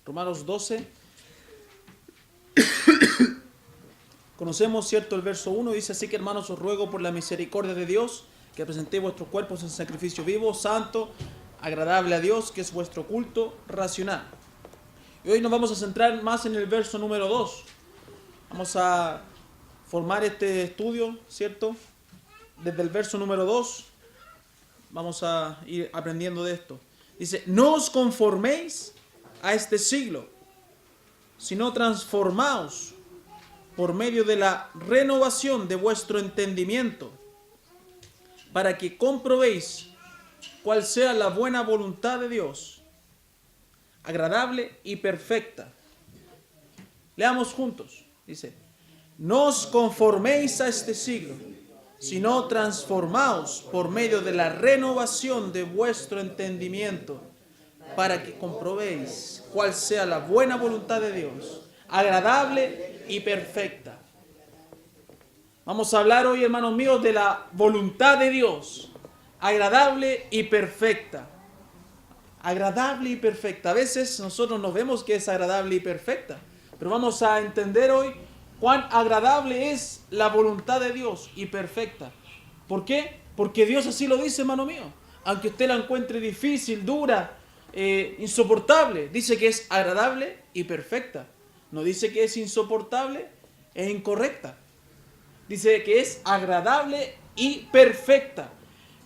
Romanos 12. Conocemos, ¿cierto? El verso 1 dice: así que, hermanos, os ruego por la misericordia de Dios que presentéis vuestros cuerpos en sacrificio vivo, santo, agradable a Dios, que es vuestro culto racional. Y hoy nos vamos a centrar más en el verso número 2. Vamos a formar este estudio, ¿cierto? Desde el verso número 2 vamos a ir aprendiendo de esto. Dice: no os conforméis a este siglo, sino transformaos por medio de la renovación de vuestro entendimiento, para que comprobéis cuál sea la buena voluntad de Dios, agradable y perfecta. Leamos juntos. Dice: no os conforméis a este siglo, sino transformaos por medio de la renovación de vuestro entendimiento, para que comprobéis cuál sea la buena voluntad de Dios, agradable y perfecta. Vamos a hablar hoy, hermanos míos, de la voluntad de Dios, agradable y perfecta. Agradable y perfecta. A veces nosotros no vemos que es agradable y perfecta, pero vamos a entender hoy cuán agradable es la voluntad de Dios y perfecta. ¿Por qué? Porque Dios así lo dice, hermano mío. Aunque usted la encuentre difícil, dura, insoportable, dice que es agradable y perfecta. No dice que es insoportable e incorrecta. Dice que es agradable y perfecta.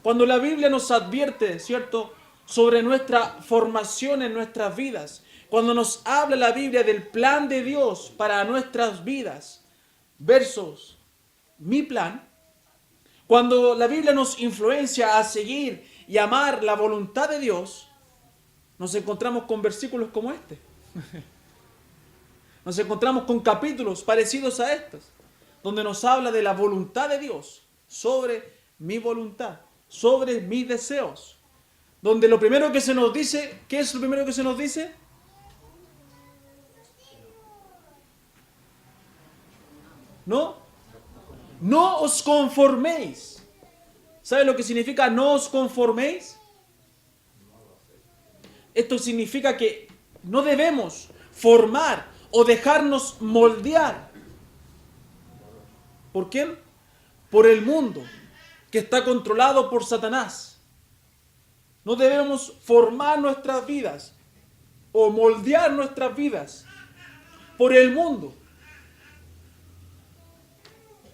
Cuando la Biblia nos advierte, ¿cierto?, sobre nuestra formación en nuestras vidas, cuando nos habla la Biblia del plan de Dios para nuestras vidas, versus mi plan, cuando la Biblia nos influencia a seguir y amar la voluntad de Dios, nos encontramos con versículos como este. Nos encontramos con capítulos parecidos a estos, donde nos habla de la voluntad de Dios sobre mi voluntad, sobre mis deseos. Donde lo primero que se nos dice, ¿qué es lo primero que se nos dice? No os conforméis. ¿Sabe lo que significa no os conforméis? Esto significa que no debemos formar o dejarnos moldear. ¿Por quién? Por el mundo, que está controlado por Satanás. No debemos formar nuestras vidas o moldear nuestras vidas por el mundo.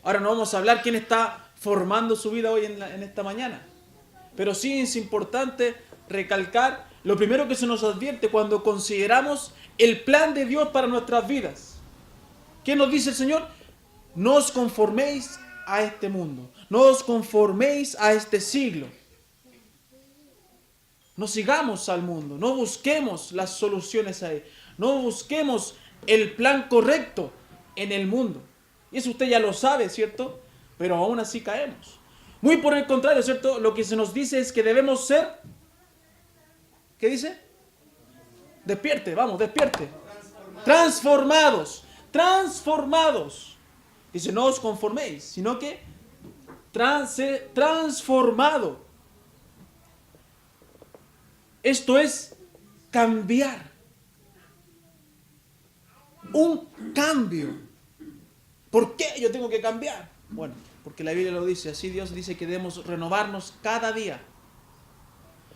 Ahora no vamos a hablar quién está formando su vida hoy en esta mañana. Pero sí es importante recalcar lo primero que se nos advierte cuando consideramos el plan de Dios para nuestras vidas. ¿Qué nos dice el Señor? No os conforméis a este mundo. No os conforméis a este siglo. No sigamos al mundo. No busquemos las soluciones ahí. No busquemos el plan correcto en el mundo. Y eso usted ya lo sabe, ¿cierto? Pero aún así caemos. Muy por el contrario, ¿cierto? Lo que se nos dice es que debemos ser... ¿Qué dice? Despierte, vamos, despierte. Transformados. Transformados. Dice, no os conforméis, sino que transformado. Esto es cambiar. Un cambio. ¿Por qué yo tengo que cambiar? Bueno, porque la Biblia lo dice, así Dios dice que debemos renovarnos cada día.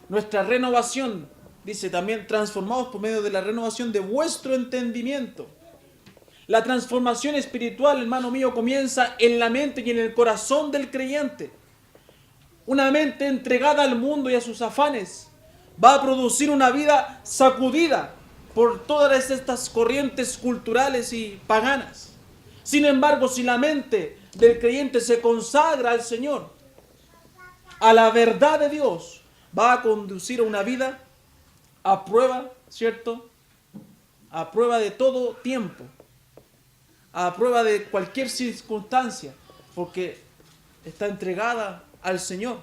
Nuestra renovación, dice también, transformados por medio de la renovación de vuestro entendimiento. La transformación espiritual, hermano mío, comienza en la mente y en el corazón del creyente. Una mente entregada al mundo y a sus afanes va a producir una vida sacudida por todas estas corrientes culturales y paganas. Sin embargo, si la mente del creyente se consagra al Señor, a la verdad de Dios, va a conducir a una vida a prueba, ¿cierto? A prueba de todo tiempo, a prueba de cualquier circunstancia, porque está entregada al Señor.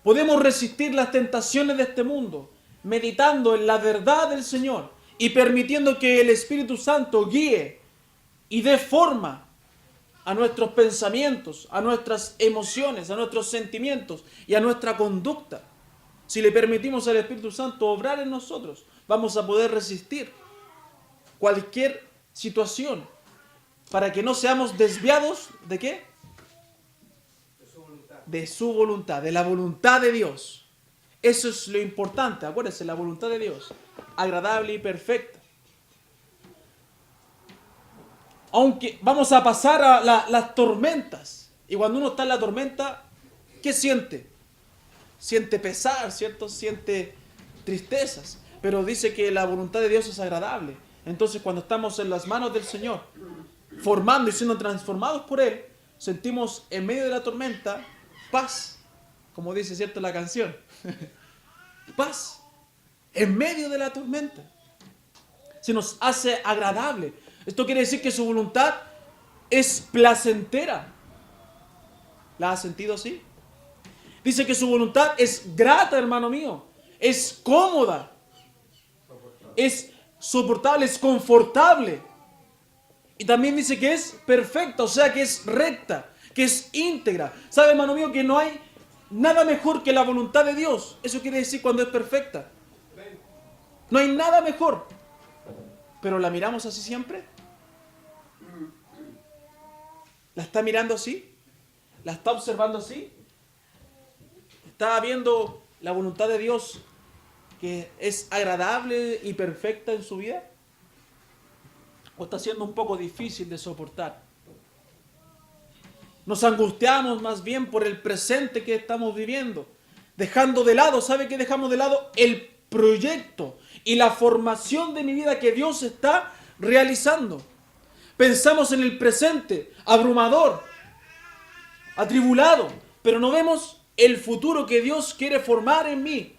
Podemos resistir las tentaciones de este mundo, meditando en la verdad del Señor y permitiendo que el Espíritu Santo guíe y dé forma a nuestros pensamientos, a nuestras emociones, a nuestros sentimientos y a nuestra conducta. Si le permitimos al Espíritu Santo obrar en nosotros, vamos a poder resistir cualquier situación para que no seamos desviados ¿de qué? De su voluntad, de la voluntad de Dios. Eso es lo importante, acuérdense, la voluntad de Dios, agradable y perfecta. Aunque vamos a pasar a las tormentas, y cuando uno está en la tormenta, ¿qué siente? Siente pesar, ¿cierto? Siente tristezas, pero dice que la voluntad de Dios es agradable. Entonces cuando estamos en las manos del Señor, formando y siendo transformados por Él, sentimos en medio de la tormenta paz, como dice, ¿cierto?, la canción. Paz, en medio de la tormenta. Se nos hace agradable. Esto quiere decir que su voluntad es placentera. ¿La has sentido así? Dice que su voluntad es grata, hermano mío. Es cómoda. Es soportable, es confortable. Y también dice que es perfecta, o sea que es recta, que es íntegra. ¿Sabe, hermano mío, que no hay nada mejor que la voluntad de Dios? Eso quiere decir cuando es perfecta. No hay nada mejor. Pero ¿la miramos así siempre? ¿La está mirando así? ¿La está observando así? ¿Está viendo la voluntad de Dios que es agradable y perfecta en su vida? ¿O está siendo un poco difícil de soportar? Nos angustiamos más bien por el presente que estamos viviendo, dejando de lado, ¿sabe qué dejamos de lado? El proyecto y la formación de mi vida que Dios está realizando. Pensamos en el presente, abrumador, atribulado, pero no vemos el futuro que Dios quiere formar en mí,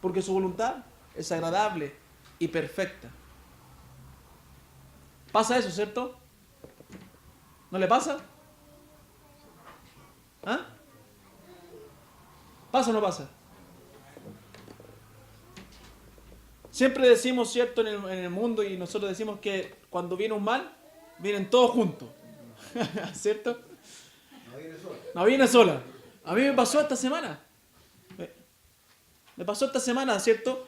porque su voluntad es agradable y perfecta. ¿Pasa eso, cierto? ¿No le pasa? ¿Ah? ¿Pasa o no pasa? Siempre decimos, ¿cierto?, en el mundo, y nosotros decimos que cuando viene un mal, vienen todos juntos. ¿Cierto? No viene sola. No viene sola. A mí me pasó esta semana. Me pasó esta semana, ¿cierto?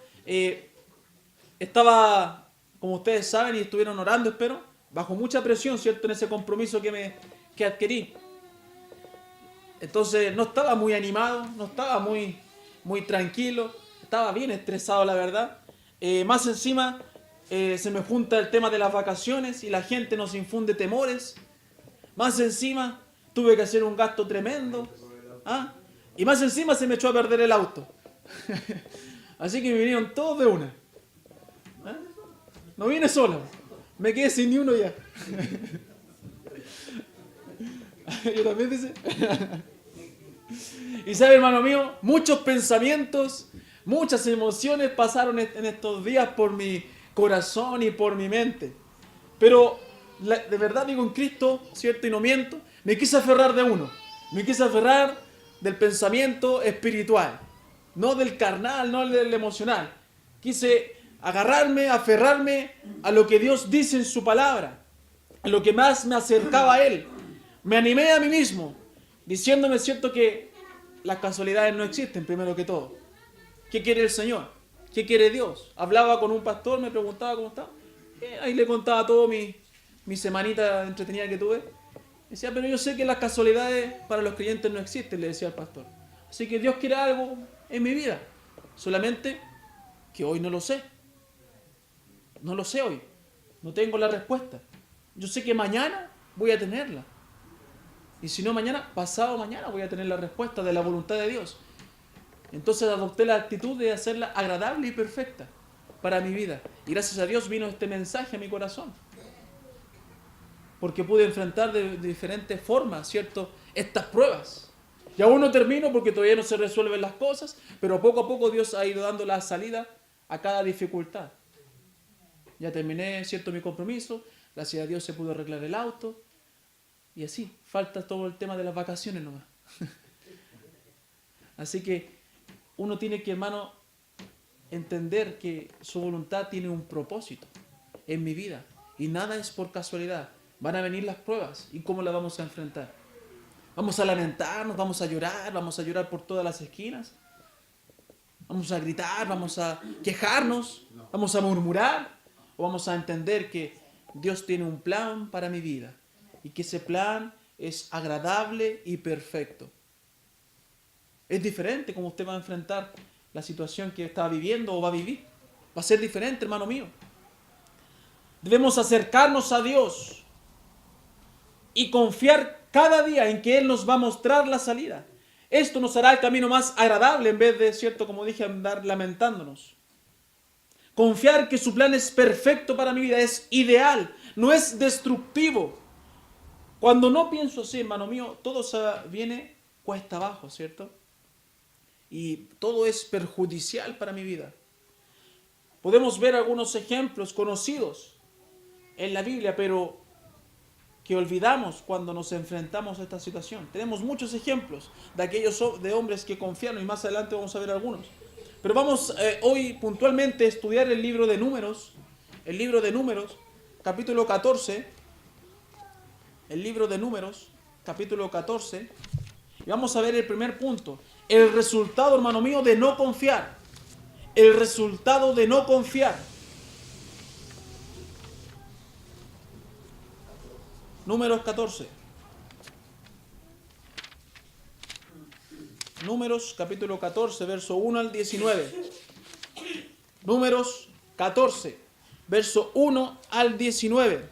Estaba, como ustedes saben, y estuvieron orando, espero, bajo mucha presión, ¿cierto?, en ese compromiso que adquirí. Entonces no estaba muy animado, no estaba muy tranquilo, estaba bien estresado, la verdad. Más encima se me junta el tema de las vacaciones y la gente nos infunde temores. Más encima tuve que hacer un gasto tremendo. ¿Ah? Y más encima se me echó a perder el auto. Así que me vinieron todos de una. ¿Ah? No vine solo, me quedé sin ni uno ya. Yo también dice. Y sabe, hermano mío, muchos pensamientos, muchas emociones pasaron en estos días por mi corazón y por mi mente. Pero de verdad digo en Cristo, ¿cierto? Y no miento, me quise aferrar de uno. Me quise aferrar del pensamiento espiritual, no del carnal, no del emocional. Quise aferrarme a lo que Dios dice en su palabra, a lo que más me acercaba a Él. Me animé a mí mismo, diciéndome, ¿cierto?, que las casualidades no existen, primero que todo. ¿Qué quiere el Señor? ¿Qué quiere Dios? Hablaba con un pastor, me preguntaba cómo estaba. Ahí le contaba todo mi semanita entretenida que tuve. Decía, pero yo sé que las casualidades para los creyentes no existen, le decía al pastor. Así que Dios quiere algo en mi vida. Solamente que hoy no lo sé. No lo sé hoy. No tengo la respuesta. Yo sé que mañana voy a tenerla. Y si no mañana, pasado mañana voy a tener la respuesta de la voluntad de Dios. Entonces adopté la actitud de hacerla agradable y perfecta para mi vida. Y gracias a Dios vino este mensaje a mi corazón. Porque pude enfrentar de diferentes formas, ¿cierto?, estas pruebas. Y aún no termino porque todavía no se resuelven las cosas, pero poco a poco Dios ha ido dando la salida a cada dificultad. Ya terminé, ¿cierto?, mi compromiso. Gracias a Dios se pudo arreglar el auto. Y así, falta todo el tema de las vacaciones nomás. Así que uno tiene que, hermano, entender que su voluntad tiene un propósito en mi vida. Y nada es por casualidad. Van a venir las pruebas. ¿Y cómo las vamos a enfrentar? ¿Vamos a lamentarnos? ¿Vamos a llorar? ¿Vamos a llorar por todas las esquinas? ¿Vamos a gritar? ¿Vamos a quejarnos? ¿Vamos a murmurar? ¿O vamos a entender que Dios tiene un plan para mi vida y que ese plan es agradable y perfecto? Es diferente como usted va a enfrentar la situación que está viviendo o va a vivir. Va a ser diferente, hermano mío. Debemos acercarnos a Dios y confiar cada día en que Él nos va a mostrar la salida. Esto nos hará el camino más agradable en vez de, cierto, como dije, andar lamentándonos. Confiar que su plan es perfecto para mi vida, es ideal, no es destructivo. Cuando no pienso así, hermano mío, todo se viene cuesta abajo, ¿cierto? Y todo es perjudicial para mi vida. Podemos ver algunos ejemplos conocidos en la Biblia, pero que olvidamos cuando nos enfrentamos a esta situación. Tenemos muchos ejemplos de aquellos de hombres que confiaron y más adelante vamos a ver algunos. Pero vamos hoy puntualmente a estudiar el libro de Números, capítulo 14, el libro de Números, capítulo 14, y vamos a ver el primer punto, el resultado, hermano mío, de no confiar, el resultado de no confiar. Números 14. Números capítulo 14, verso 1 al 19. Números 14, verso 1 al 19.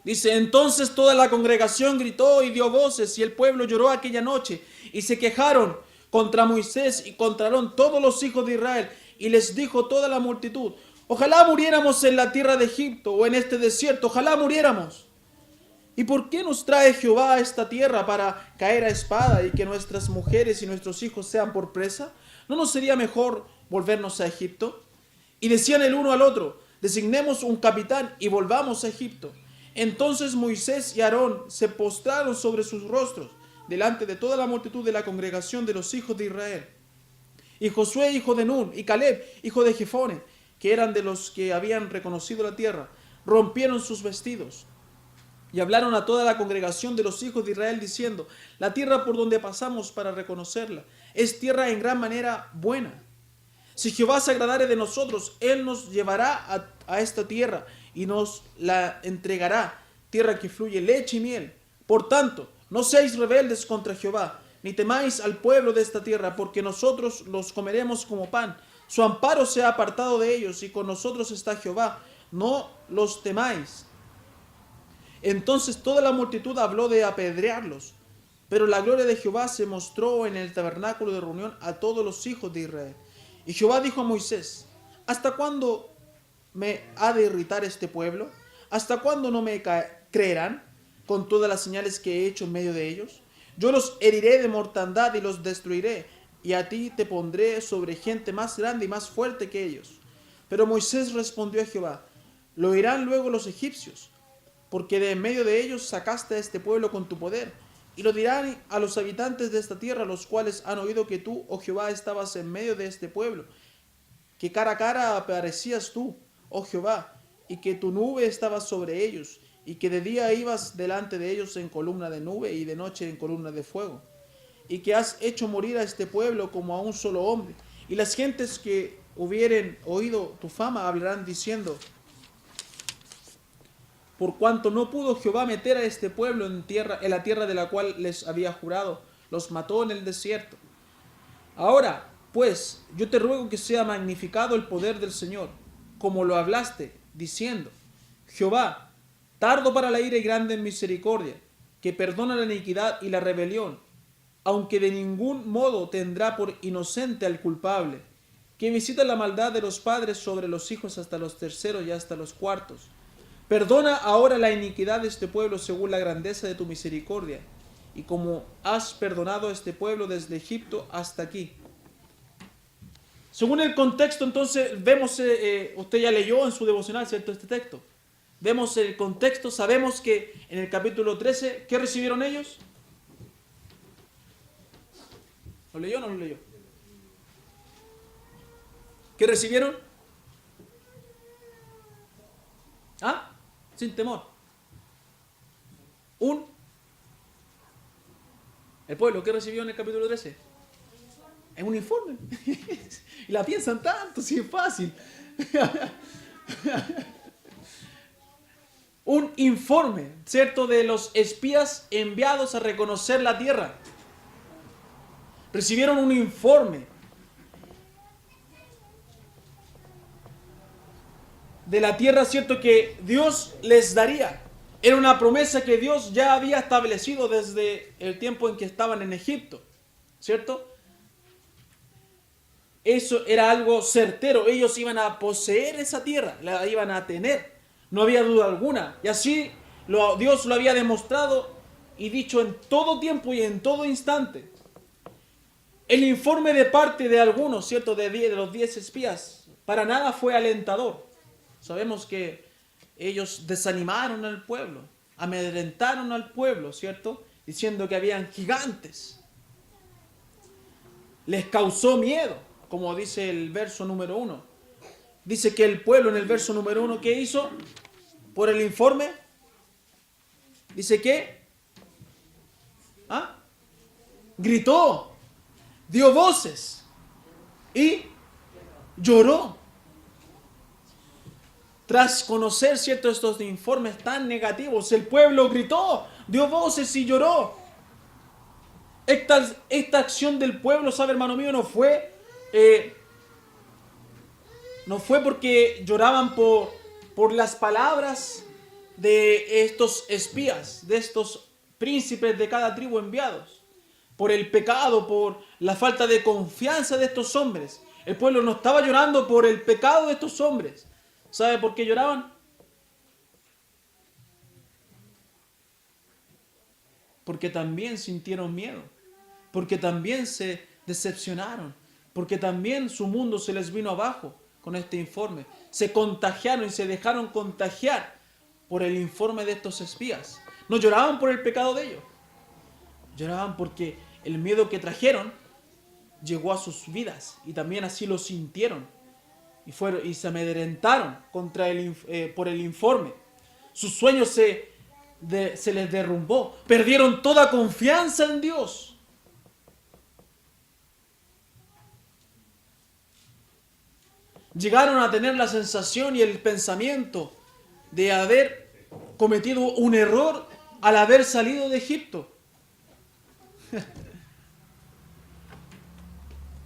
Dice, entonces toda la congregación gritó y dio voces, y el pueblo lloró aquella noche, y se quejaron contra Moisés y contra Aarón todos los hijos de Israel, y les dijo toda la multitud, ojalá muriéramos en la tierra de Egipto o en este desierto, ojalá muriéramos. ¿Y por qué nos trae Jehová a esta tierra para caer a espada y que nuestras mujeres y nuestros hijos sean por presa? ¿No nos sería mejor volvernos a Egipto? Y decían el uno al otro, designemos un capitán y volvamos a Egipto. Entonces Moisés y Aarón se postraron sobre sus rostros delante de toda la multitud de la congregación de los hijos de Israel. Y Josué, hijo de Nun, y Caleb, hijo de Jefone, que eran de los que habían reconocido la tierra, rompieron sus vestidos. Y hablaron a toda la congregación de los hijos de Israel diciendo, la tierra por donde pasamos para reconocerla es tierra en gran manera buena. Si Jehová se agradare de nosotros, Él nos llevará a esta tierra y nos la entregará, tierra que fluye leche y miel. Por tanto, no seáis rebeldes contra Jehová, ni temáis al pueblo de esta tierra, porque nosotros los comeremos como pan. Su amparo se ha apartado de ellos, y con nosotros está Jehová. No los temáis. Entonces toda la multitud habló de apedrearlos, pero la gloria de Jehová se mostró en el tabernáculo de reunión a todos los hijos de Israel. Y Jehová dijo a Moisés, ¿hasta cuándo me ha de irritar este pueblo? ¿Hasta cuándo no me creerán con todas las señales que he hecho en medio de ellos? Yo los heriré de mortandad y los destruiré, y a ti te pondré sobre gente más grande y más fuerte que ellos. Pero Moisés respondió a Jehová, lo oirán luego los egipcios, porque de en medio de ellos sacaste a este pueblo con tu poder, y lo dirán a los habitantes de esta tierra, los cuales han oído que tú, oh Jehová, estabas en medio de este pueblo, que cara a cara aparecías tú, oh Jehová, y que tu nube estaba sobre ellos, y que de día ibas delante de ellos en columna de nube y de noche en columna de fuego, y que has hecho morir a este pueblo como a un solo hombre. Y las gentes que hubieren oído tu fama hablarán diciendo, por cuanto no pudo Jehová meter a este pueblo en la tierra de la cual les había jurado, los mató en el desierto. Ahora, pues, yo te ruego que sea magnificado el poder del Señor, como lo hablaste, diciendo, Jehová, tardo para la ira y grande en misericordia, que perdona la iniquidad y la rebelión, aunque de ningún modo tendrá por inocente al culpable, que visita la maldad de los padres sobre los hijos hasta los terceros y hasta los cuartos. Perdona ahora la iniquidad de este pueblo según la grandeza de tu misericordia, y como has perdonado a este pueblo desde Egipto hasta aquí. Según el contexto, entonces, vemos, usted ya leyó en su devocional, ¿cierto?, este texto. Vemos el contexto, sabemos que en el capítulo 13, ¿qué recibieron ellos? ¿Lo leyó o no lo leyó? ¿Qué recibieron? ¿Ah? Sin temor. El pueblo, ¿qué recibió en el capítulo 13? Es un informe. Y la piensan tanto, si es fácil. Un informe, ¿cierto? De los espías enviados a reconocer la tierra. Recibieron un informe de la tierra, ¿cierto? Que Dios les daría. Era una promesa que Dios ya había establecido desde el tiempo en que estaban en Egipto, ¿cierto? Eso era algo certero. Ellos iban a poseer esa tierra, la iban a tener. No había duda alguna. Y así Dios lo había demostrado y dicho en todo tiempo y en todo instante. El informe de parte de algunos, ¿cierto? De los 10 espías, para nada fue alentador. Sabemos que ellos desanimaron al pueblo, amedrentaron al pueblo, ¿cierto? Diciendo que habían gigantes. Les causó miedo, como dice el verso número 1. Dice que el pueblo en el verso número 1, ¿qué hizo? Por el informe, dice que gritó, dio voces y lloró. Tras conocer, ¿cierto?, estos informes tan negativos, el pueblo gritó, dio voces y lloró. Esta acción del pueblo, ¿sabe, hermano mío? No fue porque lloraban por las palabras de estos espías, de estos príncipes de cada tribu enviados, por el pecado, por la falta de confianza de estos hombres. El pueblo no estaba llorando por el pecado de estos hombres. ¿Sabe por qué lloraban? Porque también sintieron miedo, porque también se decepcionaron, porque también su mundo se les vino abajo con este informe. Se contagiaron y se dejaron contagiar por el informe de estos espías. No lloraban por el pecado de ellos, lloraban porque el miedo que trajeron llegó a sus vidas y también así lo sintieron. Y se amedrentaron por el informe. Sus sueños se les derrumbó. Perdieron toda confianza en Dios. Llegaron a tener la sensación y el pensamiento de haber cometido un error al haber salido de Egipto.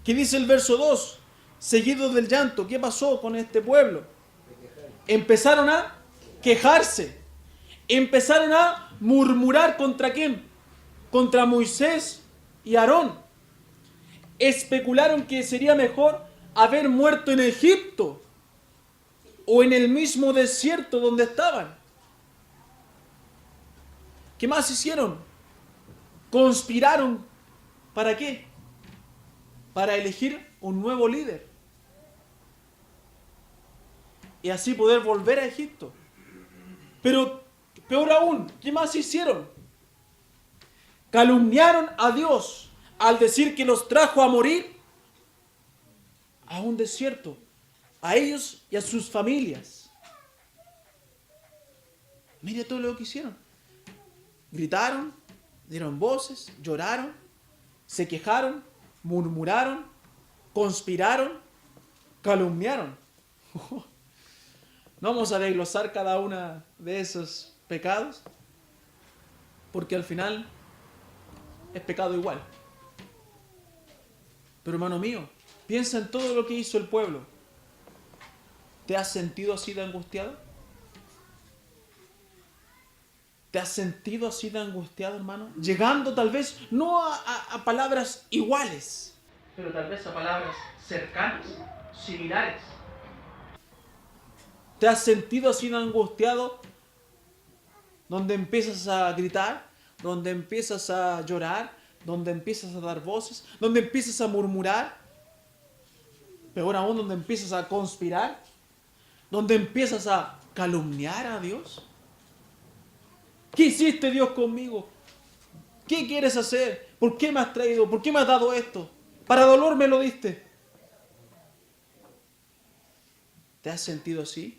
¿Qué dice el verso 2? Seguido del llanto, ¿qué pasó con este pueblo? Empezaron a quejarse, empezaron a murmurar ¿contra quién? Contra Moisés y Aarón. Especularon que sería mejor haber muerto en Egipto o en el mismo desierto donde estaban. ¿Qué más hicieron? Conspiraron. ¿Para qué? Para elegir un nuevo líder y así poder volver a Egipto. Pero peor aún, ¿qué más hicieron? Calumniaron a Dios al decir que los trajo a morir a un desierto, a ellos y a sus familias. Mire todo lo que hicieron. Gritaron, dieron voces, lloraron, se quejaron, murmuraron, conspiraron, calumniaron. No vamos a desglosar cada una de esos pecados, porque al final es pecado igual. Pero hermano mío, piensa en todo lo que hizo el pueblo. ¿Te has sentido así de angustiado? ¿Te has sentido así de angustiado, hermano? Llegando tal vez no a palabras iguales, pero tal vez a palabras cercanas, similares. ¿Te has sentido así de angustiado? Donde empiezas a gritar, donde empiezas a llorar, donde empiezas a dar voces, donde empiezas a murmurar, peor aún, donde empiezas a conspirar, donde empiezas a calumniar a Dios. ¿Qué hiciste, Dios, conmigo? ¿Qué quieres hacer? ¿Por qué me has traído? ¿Por qué me has dado esto? Para dolor me lo diste. ¿Te has sentido así?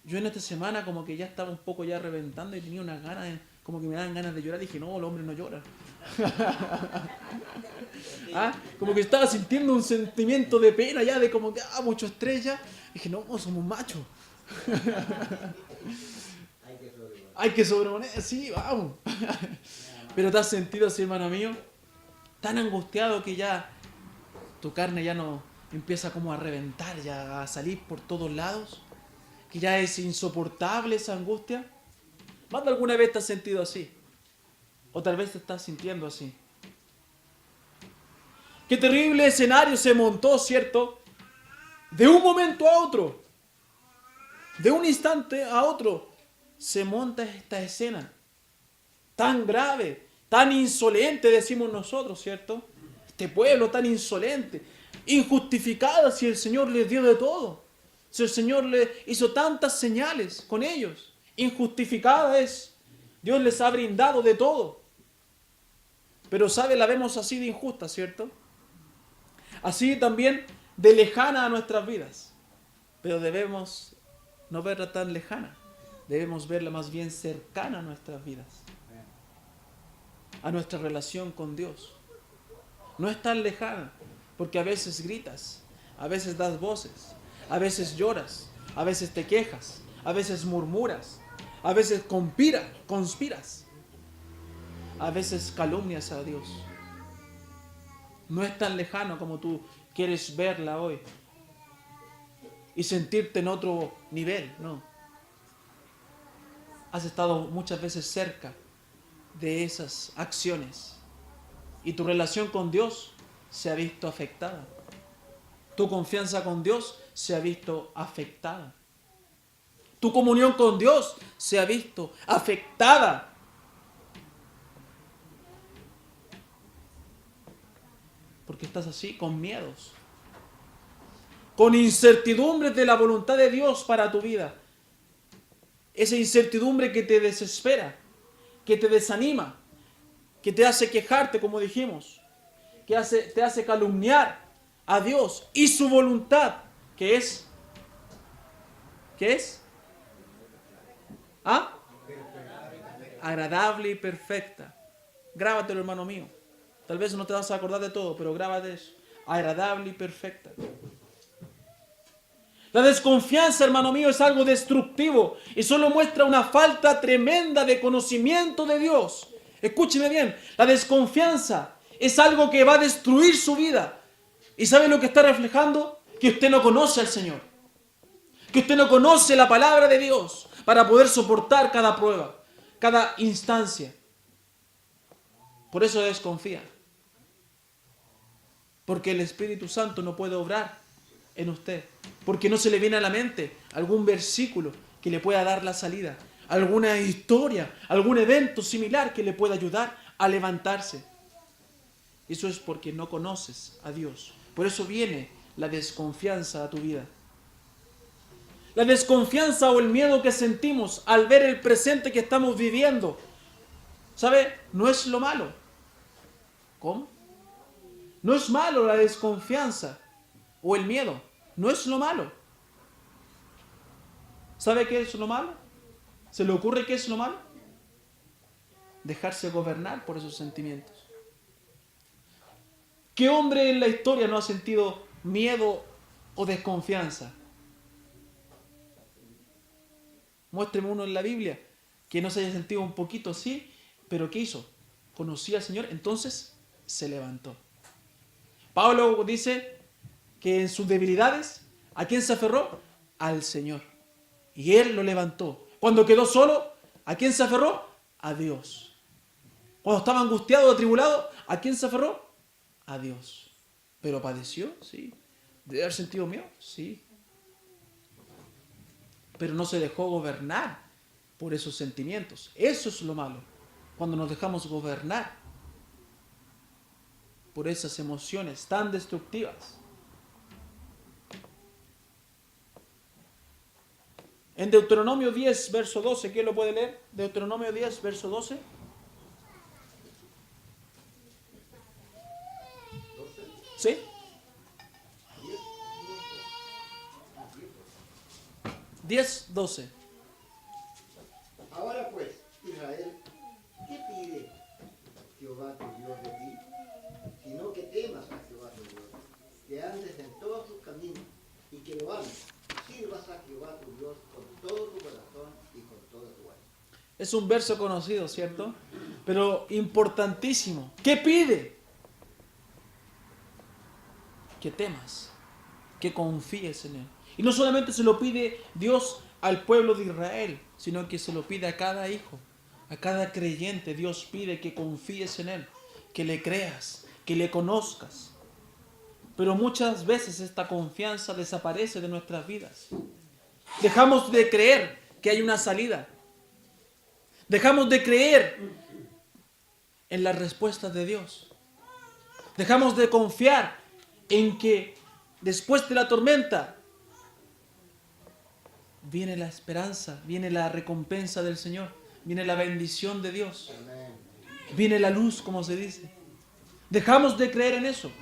Yo en esta semana como que ya estaba un poco ya reventando y tenía unas ganas como que me dan ganas de llorar. Dije, no, el hombre no llora. ¿Ah? Como que estaba sintiendo un sentimiento de pena ya, de como que, mucho estrés ya. Dije, no, somos machos. Hay que sobreponer, sí, vamos. Pero te has sentido así, hermano mío, tan angustiado que ya tu carne ya no empieza como a reventar, ya a salir por todos lados, que ya es insoportable esa angustia. ¿Más de alguna vez te has sentido así? O tal vez te estás sintiendo así. Qué terrible escenario se montó, ¿cierto? De un momento a otro, de un instante a otro, se monta esta escena tan grave, tan insolente, decimos nosotros, ¿cierto? Este pueblo tan insolente, injustificada, si el Señor les dio de todo, si el Señor les hizo tantas señales con ellos, injustificada es, Dios les ha brindado de todo, pero sabe, la vemos así de injusta, ¿cierto? Así también de lejana a nuestras vidas, pero debemos no verla tan lejana, debemos verla más bien cercana a nuestras vidas, a nuestra relación con Dios. No es tan lejana, porque a veces gritas, a veces das voces, a veces lloras, a veces te quejas, a veces murmuras, a veces conspiras, a veces calumnias a Dios. No es tan lejano como tú quieres verla hoy y sentirte en otro nivel, no. Has estado muchas veces cerca de esas acciones y tu relación con Dios se ha visto afectada. Tu confianza con Dios se ha visto afectada. Tu comunión con Dios se ha visto afectada. Porque estás así, con miedos, con incertidumbres de la voluntad de Dios para tu vida. Esa incertidumbre que te desespera, que te desanima, que te hace quejarte, como dijimos, que te hace calumniar a Dios y su voluntad, que es, ¿qué es? ¿Ah? Agradable y perfecta. Grábatelo, hermano mío. Tal vez no te vas a acordar de todo, pero grábate eso. Agradable y perfecta. La desconfianza, hermano mío, es algo destructivo y solo muestra una falta tremenda de conocimiento de Dios. Escúcheme bien, la desconfianza es algo que va a destruir su vida. ¿Y sabe lo que está reflejando? Que usted no conoce al Señor. Que usted no conoce la palabra de Dios para poder soportar cada prueba, cada instancia. Por eso desconfía. Porque el Espíritu Santo no puede obrar en usted. Porque no se le viene a la mente algún versículo que le pueda dar la salida. Alguna historia, algún evento similar que le pueda ayudar a levantarse. Eso es porque no conoces a Dios. Por eso viene la desconfianza a tu vida. La desconfianza o el miedo que sentimos al ver el presente que estamos viviendo, ¿sabe? No es lo malo. ¿Cómo? No es malo la desconfianza o el miedo. No es lo malo. ¿Sabe qué es lo malo? ¿Se le ocurre qué es lo malo? Dejarse gobernar por esos sentimientos. ¿Qué hombre en la historia no ha sentido miedo o desconfianza? Muéstreme uno en la Biblia que no se haya sentido un poquito así, pero ¿qué hizo? Conocía al Señor, entonces se levantó. Pablo dice que en sus debilidades, ¿a quién se aferró? Al Señor. Y Él lo levantó. Cuando quedó solo, ¿a quién se aferró? A Dios. Cuando estaba angustiado o atribulado, ¿a quién se aferró? A Dios. ¿Pero padeció? Sí. ¿Debe haber sentido miedo? Sí. Pero no se dejó gobernar por esos sentimientos. Eso es lo malo. Cuando nos dejamos gobernar por esas emociones tan destructivas. En Deuteronomio 10, verso 12, ¿quién lo puede leer? Deuteronomio 10, verso 12. ¿Sí? 10, 12. Ahora pues, Israel, Jehová tu Dios de ti, sino que temas a Jehová tu Dios, que andes en todos sus caminos y que lo ames, sirvas a Jehová tu Dios con todo tu corazón y con toda tu alma. Es un verso conocido, ¿cierto? Pero importantísimo. ¿Qué pide? Que temas, que confíes en Él. Y no solamente se lo pide Dios al pueblo de Israel, sino que se lo pide a cada hijo, a cada creyente. Dios pide que confíes en Él, que le creas, que le conozcas. Pero muchas veces esta confianza desaparece de nuestras vidas. Dejamos de creer que hay una salida. Dejamos de creer en las respuestas de Dios. Dejamos de confiar en que después de la tormenta viene la esperanza, viene la recompensa del Señor, viene la bendición de Dios, viene la luz, como se dice. Dejamos de creer en eso.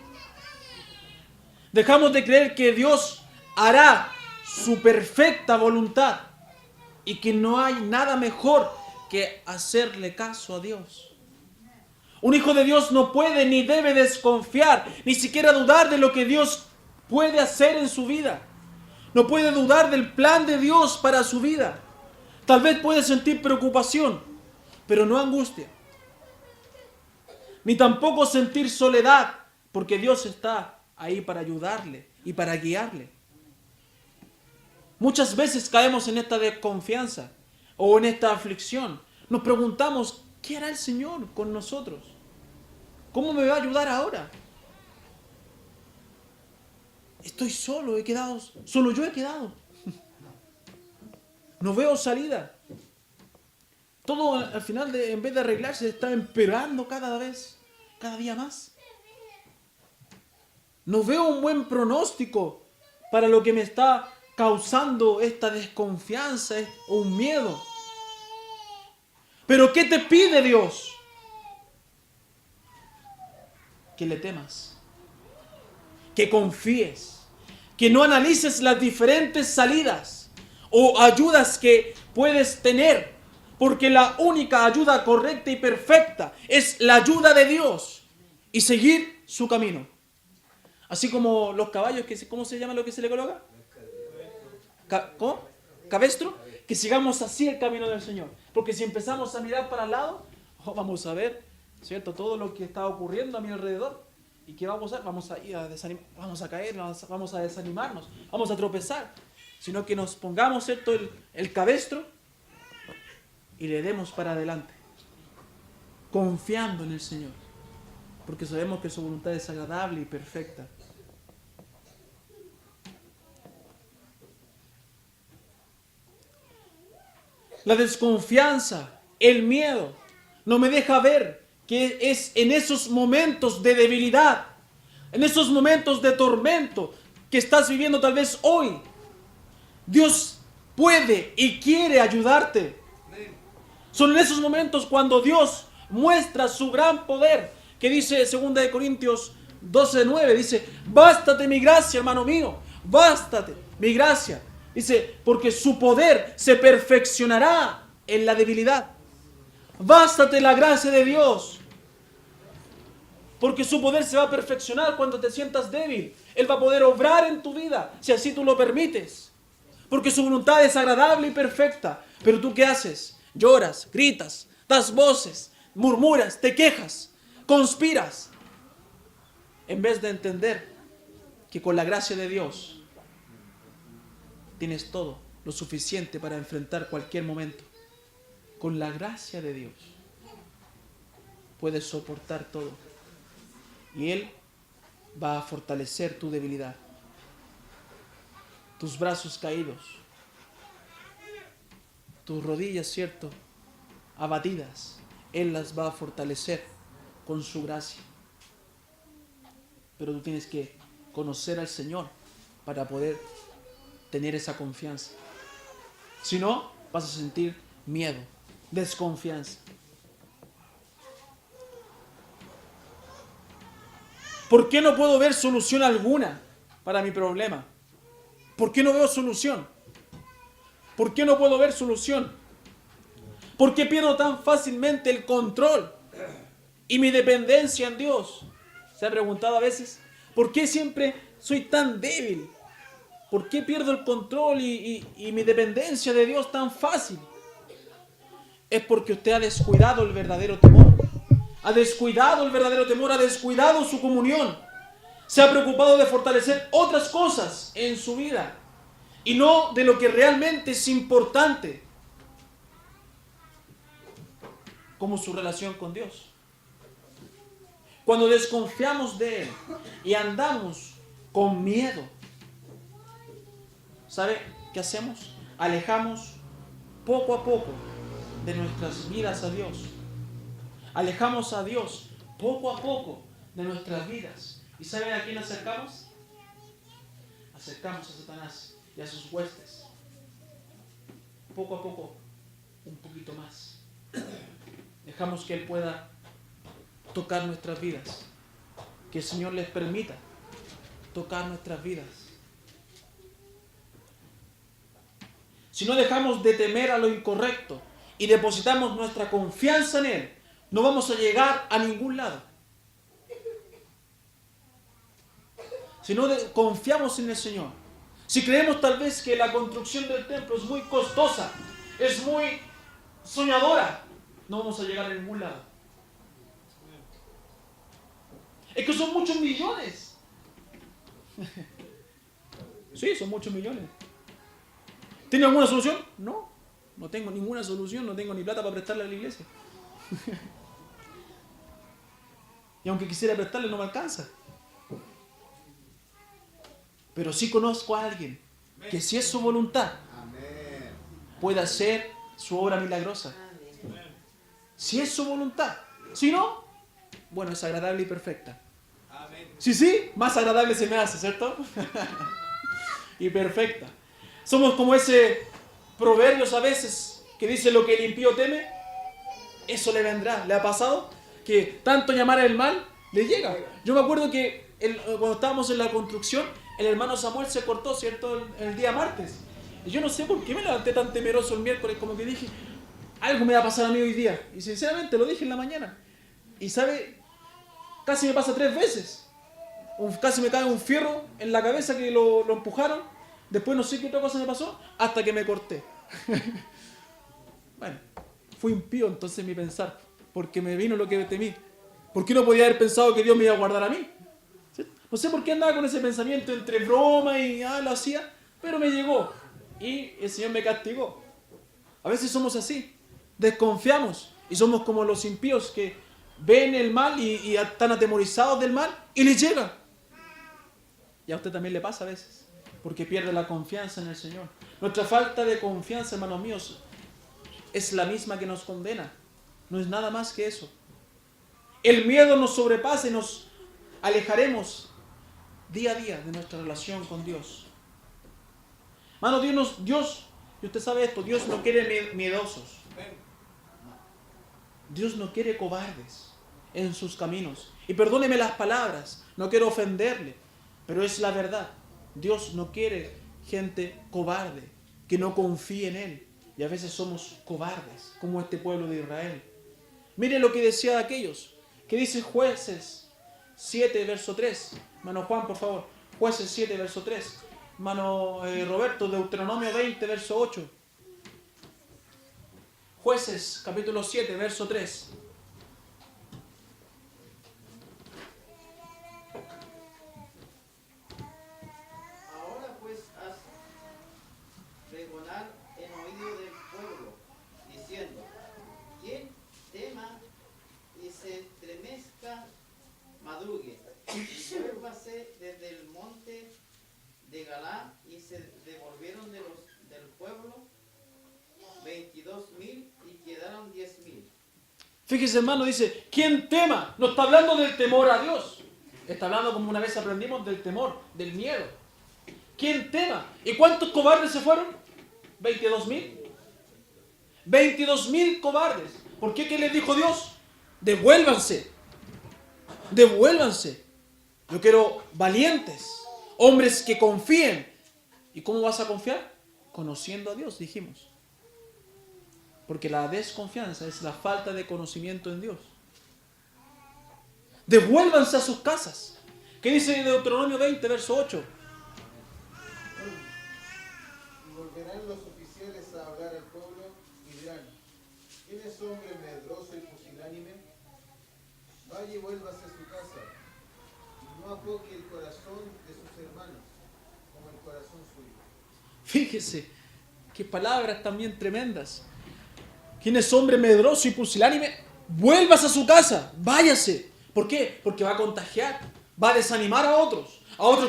Dejamos de creer que Dios hará su perfecta voluntad y que no hay nada mejor que hacerle caso a Dios. Un hijo de Dios no puede ni debe desconfiar, ni siquiera dudar de lo que Dios puede hacer en su vida. No puede dudar del plan de Dios para su vida. Tal vez puede sentir preocupación, pero no angustia. Ni tampoco sentir soledad, porque Dios está ahí para ayudarle y para guiarle. Muchas veces caemos en esta desconfianza o en esta aflicción. Nos preguntamos, ¿qué hará el Señor con nosotros? ¿Cómo me va a ayudar ahora? Estoy solo, solo yo he quedado. No veo salida. Todo al final, en vez de arreglarse, está empeorando cada día más. No veo un buen pronóstico para lo que me está causando esta desconfianza o un miedo. Pero ¿qué te pide Dios? Que le temas, que confíes, que no analices las diferentes salidas o ayudas que puedes tener, porque la única ayuda correcta y perfecta es la ayuda de Dios y seguir su camino. Así como los caballos, ¿cómo se llama lo que se le coloca? ¿Cómo? ¿Cabestro? Que sigamos así el camino del Señor. Porque si empezamos a mirar para el lado, vamos a ver, ¿cierto? Todo lo que está ocurriendo a mi alrededor. ¿Y qué vamos a hacer? Vamos a ir a desanimar, vamos a caer, vamos a desanimarnos, vamos a tropezar. Sino que nos pongamos, ¿cierto? El cabestro y le demos para adelante. Confiando en el Señor. Porque sabemos que su voluntad es agradable y perfecta. La desconfianza, el miedo, no me deja ver que es en esos momentos de debilidad, en esos momentos de tormento que estás viviendo tal vez hoy, Dios puede y quiere ayudarte. Son en esos momentos cuando Dios muestra su gran poder, que dice 2 Corintios 12:9, dice, bástate mi gracia, hermano mío, bástate mi gracia. Dice, porque su poder se perfeccionará en la debilidad. Bástate la gracia de Dios. Porque su poder se va a perfeccionar cuando te sientas débil. Él va a poder obrar en tu vida, si así tú lo permites. Porque su voluntad es agradable y perfecta. Pero tú, ¿qué haces? Lloras, gritas, das voces, murmuras, te quejas, conspiras. En vez de entender que con la gracia de Dios tienes todo lo suficiente para enfrentar cualquier momento. Con la gracia de Dios puedes soportar todo. Y Él va a fortalecer tu debilidad. Tus brazos caídos. Tus rodillas, ¿cierto? Abatidas. Él las va a fortalecer con su gracia. Pero tú tienes que conocer al Señor para poder tener esa confianza. Si no, vas a sentir miedo, desconfianza. ¿Por qué no puedo ver solución alguna para mi problema? ¿Por qué no veo solución? ¿Por qué no puedo ver solución? ¿Por qué pierdo tan fácilmente el control? y mi dependencia en Dios. ¿Se ha preguntado a veces por qué siempre soy tan débil? ¿Por qué pierdo el control y mi dependencia de Dios tan fácil? Es porque usted ha descuidado el verdadero temor. Ha descuidado el verdadero temor, ha descuidado su comunión. Se ha preocupado de fortalecer otras cosas en su vida y no de lo que realmente es importante, como su relación con Dios. Cuando desconfiamos de Él y andamos con miedo, ¿sabe qué hacemos? Alejamos poco a poco de nuestras vidas a Dios. Alejamos a Dios poco a poco de nuestras vidas. ¿Y saben a quién acercamos? Acercamos a Satanás y a sus huestes. Poco a poco, un poquito más. Dejamos que Él pueda tocar nuestras vidas. Que el Señor les permita tocar nuestras vidas. Si no dejamos de temer a lo incorrecto y depositamos nuestra confianza en Él, no vamos a llegar a ningún lado. Si no confiamos en el Señor, si creemos tal vez que la construcción del templo es muy costosa, es muy soñadora, no vamos a llegar a ningún lado. Es que son muchos millones. Sí, son muchos millones. ¿Tiene alguna solución? No, no tengo ninguna solución, no tengo ni plata para prestarle a la iglesia. Y aunque quisiera prestarle no me alcanza. Pero sí conozco a alguien que si es su voluntad puede hacer su obra milagrosa. Si es su voluntad. Si no, bueno, es agradable y perfecta. Si sí, más agradable se me hace, ¿cierto? Y perfecta. Somos como ese proverbios a veces que dice lo que el impío teme, eso le vendrá. ¿Le ha pasado? Que tanto llamar el mal le llega. Yo me acuerdo que cuando estábamos en la construcción, el hermano Samuel se cortó, ¿cierto? El día martes. Y yo no sé por qué me levanté tan temeroso el miércoles, como que dije, algo me va a pasar a mí hoy día. Y sinceramente lo dije en la mañana. Y sabe, casi me pasa 3 veces. Casi me cae un fierro en la cabeza que lo empujaron. Después no sé qué otra cosa me pasó, hasta que me corté. Bueno, fui impío entonces mi pensar, porque me vino lo que temí. ¿Por qué no podía haber pensado que Dios me iba a guardar a mí? ¿Sí? No sé por qué andaba con ese pensamiento entre broma y lo hacía, pero me llegó y el Señor me castigó. A veces somos así, desconfiamos y somos como los impíos que ven el mal y están atemorizados del mal y les llega. Y a usted también le pasa a veces, porque pierde la confianza en el Señor. Nuestra falta de confianza, hermanos míos, es la misma que nos condena. No es nada más que eso. El miedo nos sobrepasa y nos alejaremos día a día de nuestra relación con Dios. Hermano, Dios, y usted sabe esto, Dios no quiere miedosos. Dios no quiere cobardes en sus caminos. Y perdóneme las palabras, no quiero ofenderle, pero es la verdad. Dios no quiere gente cobarde, que no confíe en Él. Y a veces somos cobardes, como este pueblo de Israel. Mire lo que decía de aquellos, que dice Jueces 7, verso 3. Hermano Juan, por favor. Jueces 7, verso 3. Hermano Roberto, Deuteronomio 20, verso 8. Jueces, capítulo 7, verso 3. Ahora pues haz pregonar en oído del pueblo, diciendo, quien tema y se estremezca, madrugue, y vuélvase desde el monte de Galá, y se devolvieron del pueblo 22,000 y quedaron 10,000. Fíjese, hermano, dice, ¿quién tema? No está hablando del temor a Dios. Está hablando, como una vez aprendimos, del temor, del miedo. ¿Quién tema? ¿Y cuántos cobardes se fueron? 22,000. 22,000 cobardes. ¿Por qué? ¿Qué les dijo Dios? Devuélvanse. Devuélvanse. Yo quiero valientes. Hombres que confíen. ¿Y cómo vas a confiar? Conociendo a Dios, dijimos. Porque la desconfianza es la falta de conocimiento en Dios. Devuélvanse a sus casas. ¿Qué dice Deuteronomio 20, verso 8? Y volverán los oficiales a hablar al pueblo y dirán: ¿quién es hombre medroso y pusilánime? Vaya y vuélvase a su casa, y no apoque el corazón de sus hermanos como el corazón suyo. Fíjese, qué palabras también tremendas. ¿Quién es hombre medroso y pusilánime? Vuélvase a su casa, váyase. ¿Por qué? Porque va a contagiar, va a desanimar a otros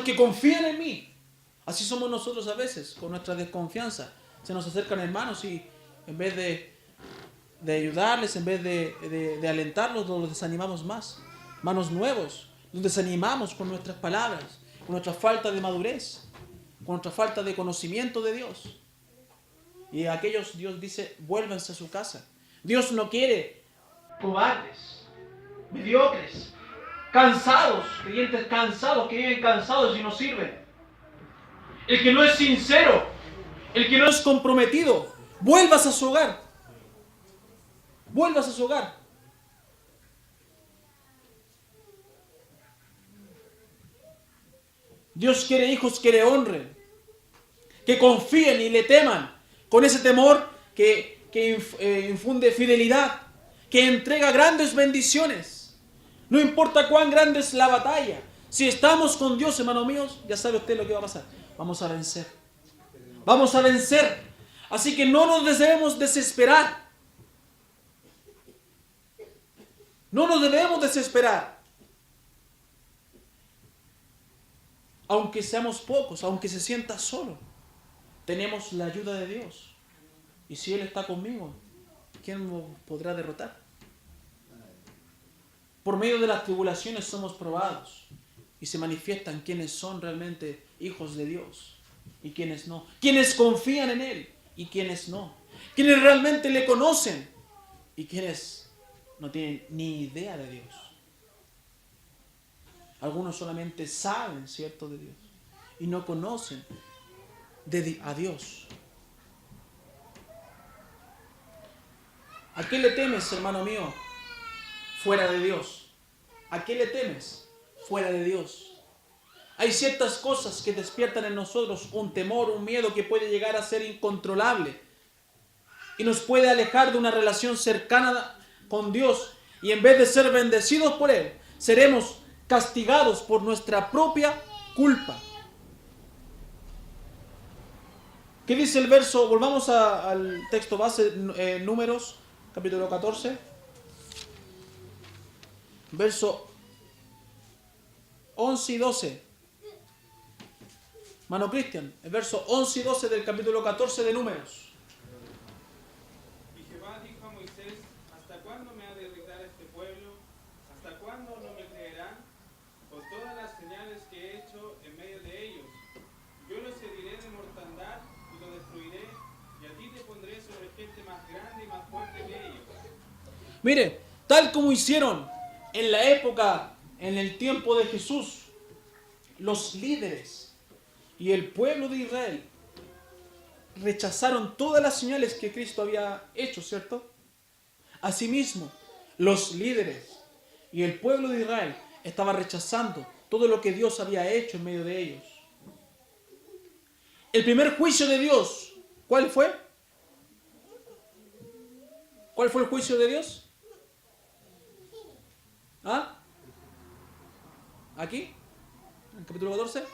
que confían en mí. Así somos nosotros a veces, con nuestra desconfianza. Se nos acercan hermanos y en vez de ayudarles, en vez de alentarlos, los desanimamos más. Manos nuevos, los desanimamos con nuestras palabras, con nuestra falta de madurez, con nuestra falta de conocimiento de Dios. Y a aquellos Dios dice: vuélvanse a su casa. Dios no quiere cobardes, mediocres, cansados, creyentes cansados, que viven cansados y no sirven. El que no es sincero, el que no es comprometido, vuélvase a su hogar. Vuélvase a su hogar. Dios quiere hijos que le honren, que confíen y le teman, con ese temor que infunde fidelidad, que entrega grandes bendiciones. No importa cuán grande es la batalla. Si estamos con Dios, hermanos míos, ya sabe usted lo que va a pasar. Vamos a vencer. Vamos a vencer. Así que no nos debemos desesperar. No nos debemos desesperar. Aunque seamos pocos, aunque se sienta solo, tenemos la ayuda de Dios. Y si Él está conmigo, ¿quién nos podrá derrotar? Por medio de las tribulaciones somos probados y se manifiestan quienes son realmente hijos de Dios y quienes no. Quienes confían en Él y quienes no. Quienes realmente le conocen y quienes no tienen ni idea de Dios. Algunos solamente saben, ¿cierto?, de Dios y no conocen a Dios. ¿A qué le temes, hermano mío, fuera de Dios? ¿A qué le temes fuera de Dios? Hay ciertas cosas que despiertan en nosotros un temor, un miedo que puede llegar a ser incontrolable y nos puede alejar de una relación cercana con Dios, y en vez de ser bendecidos por Él, seremos castigados por nuestra propia culpa. ¿Qué dice el verso? Volvamos al texto base, Números, capítulo 14, verso 11 y 12. Mano Cristian, el verso 11 y 12 del capítulo 14 de Números. Y Jehová dijo a Moisés: ¿hasta cuándo me ha de irritar este pueblo? ¿Hasta cuándo no me creerán? Por todas las señales que he hecho en medio de ellos. Yo los heriré de mortandad y los destruiré, y a ti te pondré sobre gente más grande y más fuerte que ellos. Mire, tal como hicieron en la época, en el tiempo de Jesús, los líderes y el pueblo de Israel rechazaron todas las señales que Cristo había hecho, ¿cierto? Asimismo, los líderes y el pueblo de Israel estaban rechazando todo lo que Dios había hecho en medio de ellos. El primer juicio de Dios, ¿cuál fue? ¿Cuál fue el juicio de Dios? ¿Ah? ¿Aquí? ¿En el capítulo 14?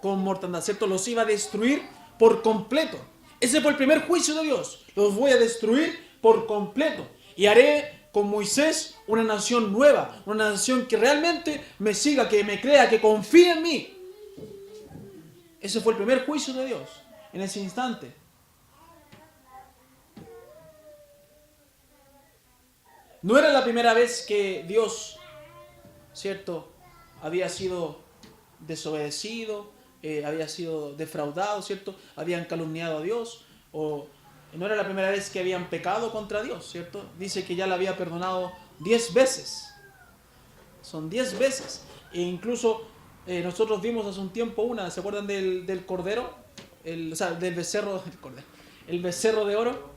Con mortandad, ¿cierto? Los iba a destruir por completo. Ese fue el primer juicio de Dios. Los voy a destruir por completo. Y haré con Moisés una nación nueva, una nación que realmente me siga, que me crea, que confíe en mí. Ese fue el primer juicio de Dios en ese instante. No era la primera vez que Dios, ¿cierto?, había sido desobedecido, había sido defraudado, ¿cierto? Habían calumniado a Dios, o no era la primera vez que habían pecado contra Dios, ¿cierto? Dice que ya le había perdonado 10 veces. Son 10 veces. E incluso nosotros vimos hace un tiempo ¿se acuerdan del cordero? Del becerro, el becerro de oro.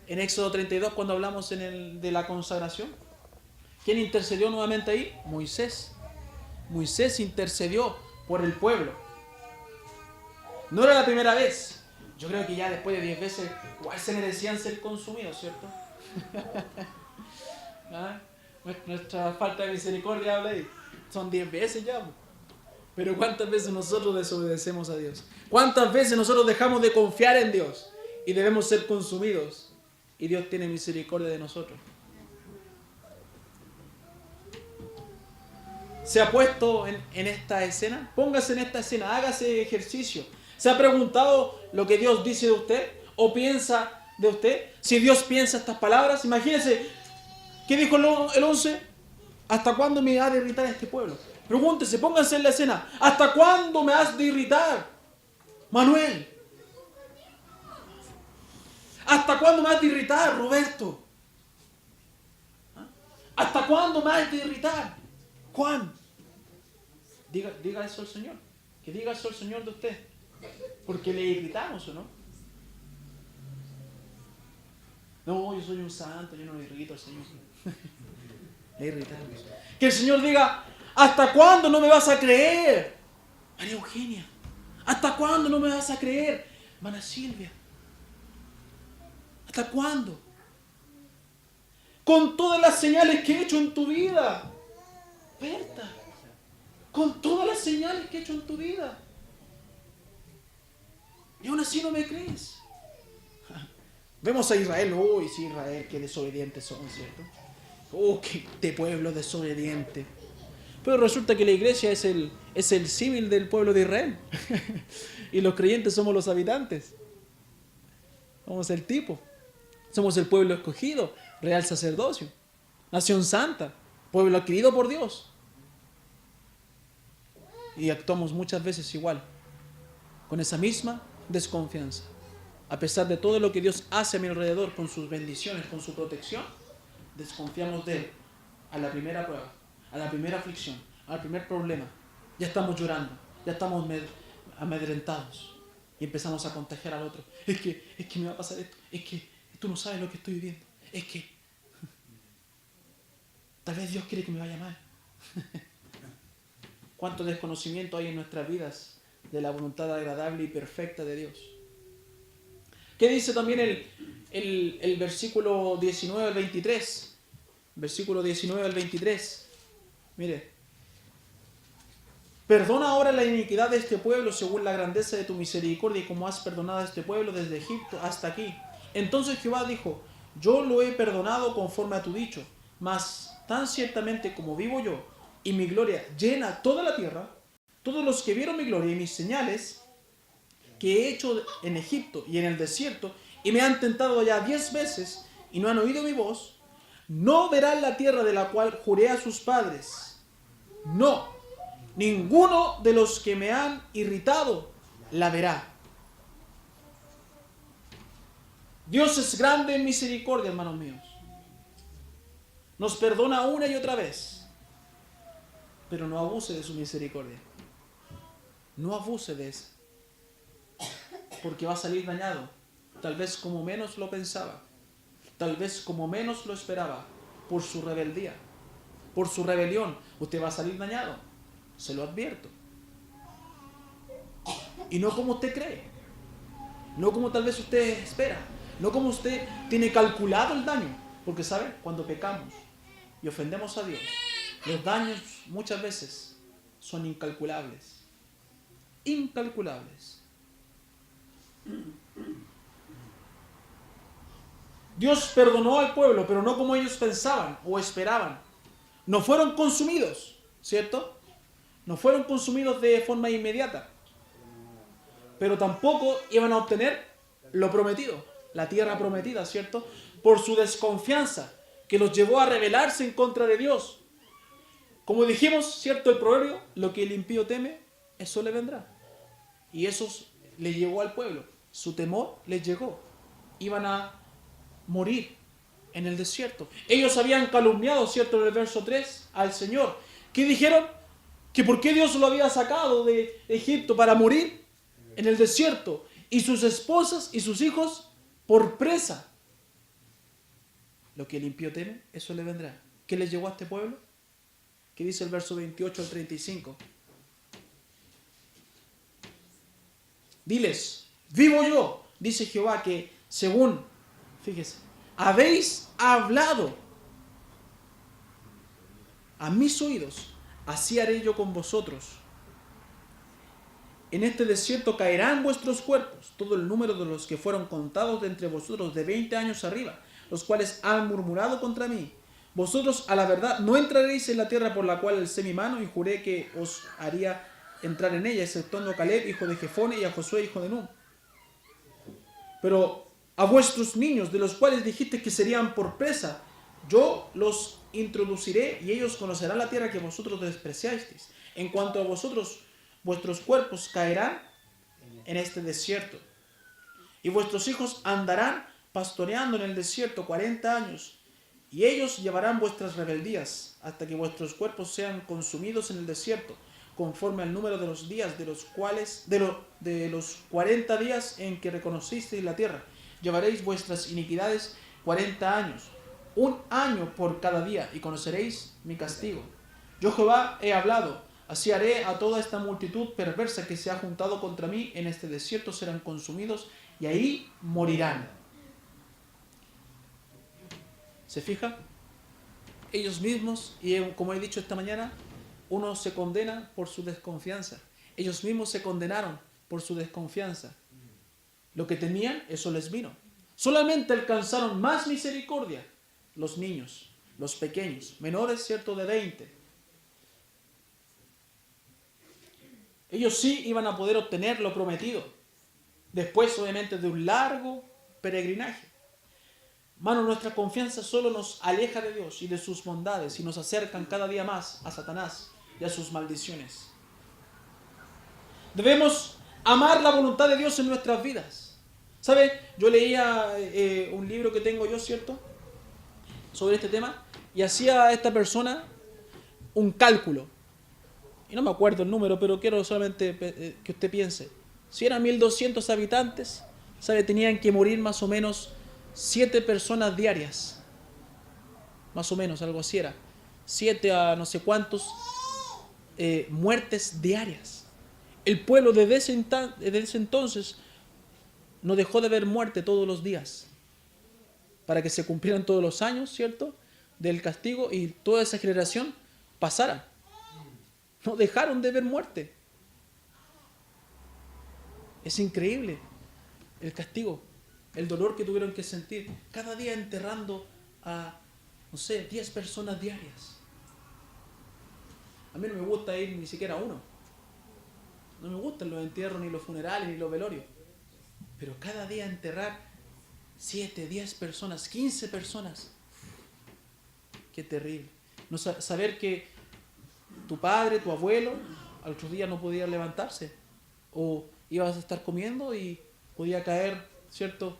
en Éxodo 32 cuando hablamos de la consagración? ¿Quién intercedió nuevamente ahí? Moisés. Moisés intercedió por el pueblo. No era la primera vez. Yo creo que ya después de 10 veces igual se merecían ser consumidos, ¿cierto? ¿Ah? Nuestra falta de misericordia habla ahí. Son 10 veces ya. Pero ¿cuántas veces nosotros desobedecemos a Dios? ¿Cuántas veces nosotros dejamos de confiar en Dios y debemos ser consumidos? Y Dios tiene misericordia de nosotros. ¿Se ha puesto en esta escena? Póngase en esta escena, hágase ejercicio. ¿Se ha preguntado lo que Dios dice de usted? ¿O piensa de usted? Si Dios piensa estas palabras, imagínese, ¿qué dijo el 11? ¿Hasta cuándo me ha de irritar este pueblo? Pregúntese, pónganse en la escena. ¿Hasta cuándo me has de irritar, Manuel? ¿Hasta cuándo me has de irritar, Roberto? ¿Hasta cuándo me has de irritar, Juan? Diga eso al Señor. Que diga eso al Señor de usted. Porque le irritamos, ¿o no? No, yo soy un santo, yo no le irrito al Señor. Le irritamos. Que el Señor diga, ¿hasta cuándo no me vas a creer, María Eugenia? ¿Hasta cuándo no me vas a creer, Mana Silvia? ¿Hasta cuándo? Con todas las señales que he hecho en tu vida, Berta. Con todas las señales que he hecho en tu vida. Y aún así no me crees. Vemos a Israel, uy, sí, Israel, qué desobedientes son, ¿cierto? Oh, qué pueblo desobediente. Pero resulta que la iglesia es el símil del pueblo de Israel. Y los creyentes somos los habitantes. Somos el tipo. Somos el pueblo escogido, real sacerdocio, nación santa, pueblo adquirido por Dios. Y actuamos muchas veces igual, con esa misma desconfianza. A pesar de todo lo que Dios hace a mi alrededor con sus bendiciones, con su protección, desconfiamos de Él a la primera prueba, a la primera aflicción, al primer problema. Ya estamos llorando, ya estamos amedrentados y empezamos a contagiar al otro. Es que me va a pasar esto, es que tú no sabes lo que estoy viviendo, es que tal vez Dios quiere que me vaya mal. Cuánto desconocimiento hay en nuestras vidas de la voluntad agradable y perfecta de Dios. ¿Qué dice también el versículo 19 al 23? Versículo 19 al 23. Mire. Perdona ahora la iniquidad de este pueblo según la grandeza de tu misericordia y como has perdonado a este pueblo desde Egipto hasta aquí. Entonces Jehová dijo, yo lo he perdonado conforme a tu dicho, mas tan ciertamente como vivo yo y mi gloria llena toda la tierra, todos los que vieron mi gloria y mis señales que he hecho en Egipto y en el desierto, y me han tentado ya 10 veces y no han oído mi voz, no verán la tierra de la cual juré a sus padres. No, ninguno de los que me han irritado la verá. Dios es grande en misericordia, hermanos míos. Nos perdona una y otra vez, pero no abuse de su misericordia. No abuse de eso, porque va a salir dañado, tal vez como menos lo pensaba, tal vez como menos lo esperaba, por su rebeldía, por su rebelión. Usted va a salir dañado, se lo advierto. Y no como usted cree, no como tal vez usted espera, no como usted tiene calculado el daño, porque ¿sabe? Cuando pecamos y ofendemos a Dios, los daños muchas veces son incalculables. Incalculables. Dios perdonó al pueblo, pero no como ellos pensaban o esperaban. No fueron consumidos, ¿cierto? No fueron consumidos de forma inmediata. Pero tampoco iban a obtener lo prometido, la tierra prometida, ¿cierto? Por su desconfianza, que los llevó a rebelarse en contra de Dios. Como dijimos, ¿cierto? El proverbio, lo que el impío teme, eso le vendrá. Y eso le llegó al pueblo. Su temor les llegó. Iban a morir en el desierto. Ellos habían calumniado, ¿cierto? En el verso 3, al Señor. ¿Qué dijeron? Que por qué Dios lo había sacado de Egipto para morir en el desierto. Y sus esposas y sus hijos por presa. Lo que el impío teme, eso le vendrá. ¿Qué le llegó a este pueblo? ¿Qué dice el verso 28 al 35? Diles, vivo yo, dice Jehová, que según, fíjese, habéis hablado a mis oídos, así haré yo con vosotros. En este desierto caerán vuestros cuerpos, todo el número de los que fueron contados de entre vosotros de 20 años arriba, los cuales han murmurado contra mí. Vosotros a la verdad no entraréis en la tierra por la cual alcé mi mano y juré que os haría entrar en ella, exceptuando a Caleb, hijo de Jefone, y a Josué, hijo de Nun. Pero a vuestros niños, de los cuales dijiste que serían por presa, yo los introduciré y ellos conocerán la tierra que vosotros despreciasteis. En cuanto a vosotros, vuestros cuerpos caerán en este desierto, y vuestros hijos andarán pastoreando en el desierto 40 años, y ellos llevarán vuestras rebeldías hasta que vuestros cuerpos sean consumidos en el desierto, conforme al número de los días de los 40 días en que reconocisteis la tierra. Llevaréis vuestras iniquidades 40 años, un año por cada día, y conoceréis mi castigo. Yo Jehová he hablado, así haré a toda esta multitud perversa que se ha juntado contra mí en este desierto, serán consumidos y ahí morirán. ¿Se fija? Ellos mismos, y como he dicho esta mañana, uno se condena por su desconfianza. Ellos mismos se condenaron por su desconfianza. Lo que temían, eso les vino. Solamente alcanzaron más misericordia los niños, los pequeños, menores, cierto, de 20. Ellos sí iban a poder obtener lo prometido, después obviamente de un largo peregrinaje. Hermano, nuestra confianza solo nos aleja de Dios y de sus bondades y nos acercan cada día más a Satanás y a sus maldiciones. Debemos amar la voluntad de Dios en nuestras vidas. ¿Sabe? Yo leía un libro que tengo yo, ¿cierto?, sobre este tema, y hacía esta persona un cálculo. Y no me acuerdo el número, pero quiero solamente que usted piense. Si eran 1200 habitantes, ¿sabe? Tenían que morir más o menos 7 personas diarias. Más o menos, algo así era. 7 a no sé cuántos muertes diarias. El pueblo desde ese entonces no dejó de ver muerte todos los días, para que se cumplieran todos los años, ¿cierto?, del castigo, y toda esa generación pasara. No dejaron de ver muerte. Es increíble el castigo, el dolor que tuvieron que sentir, cada día enterrando a, no sé, 10 personas diarias. A mí no me gusta ir ni siquiera a uno. No me gustan los entierros, ni los funerales, ni los velorios. Pero cada día enterrar 7, 10 personas, 15 personas. Qué terrible. No saber que tu padre, tu abuelo, al otro día no podía levantarse. O ibas a estar comiendo y podía caer, ¿cierto?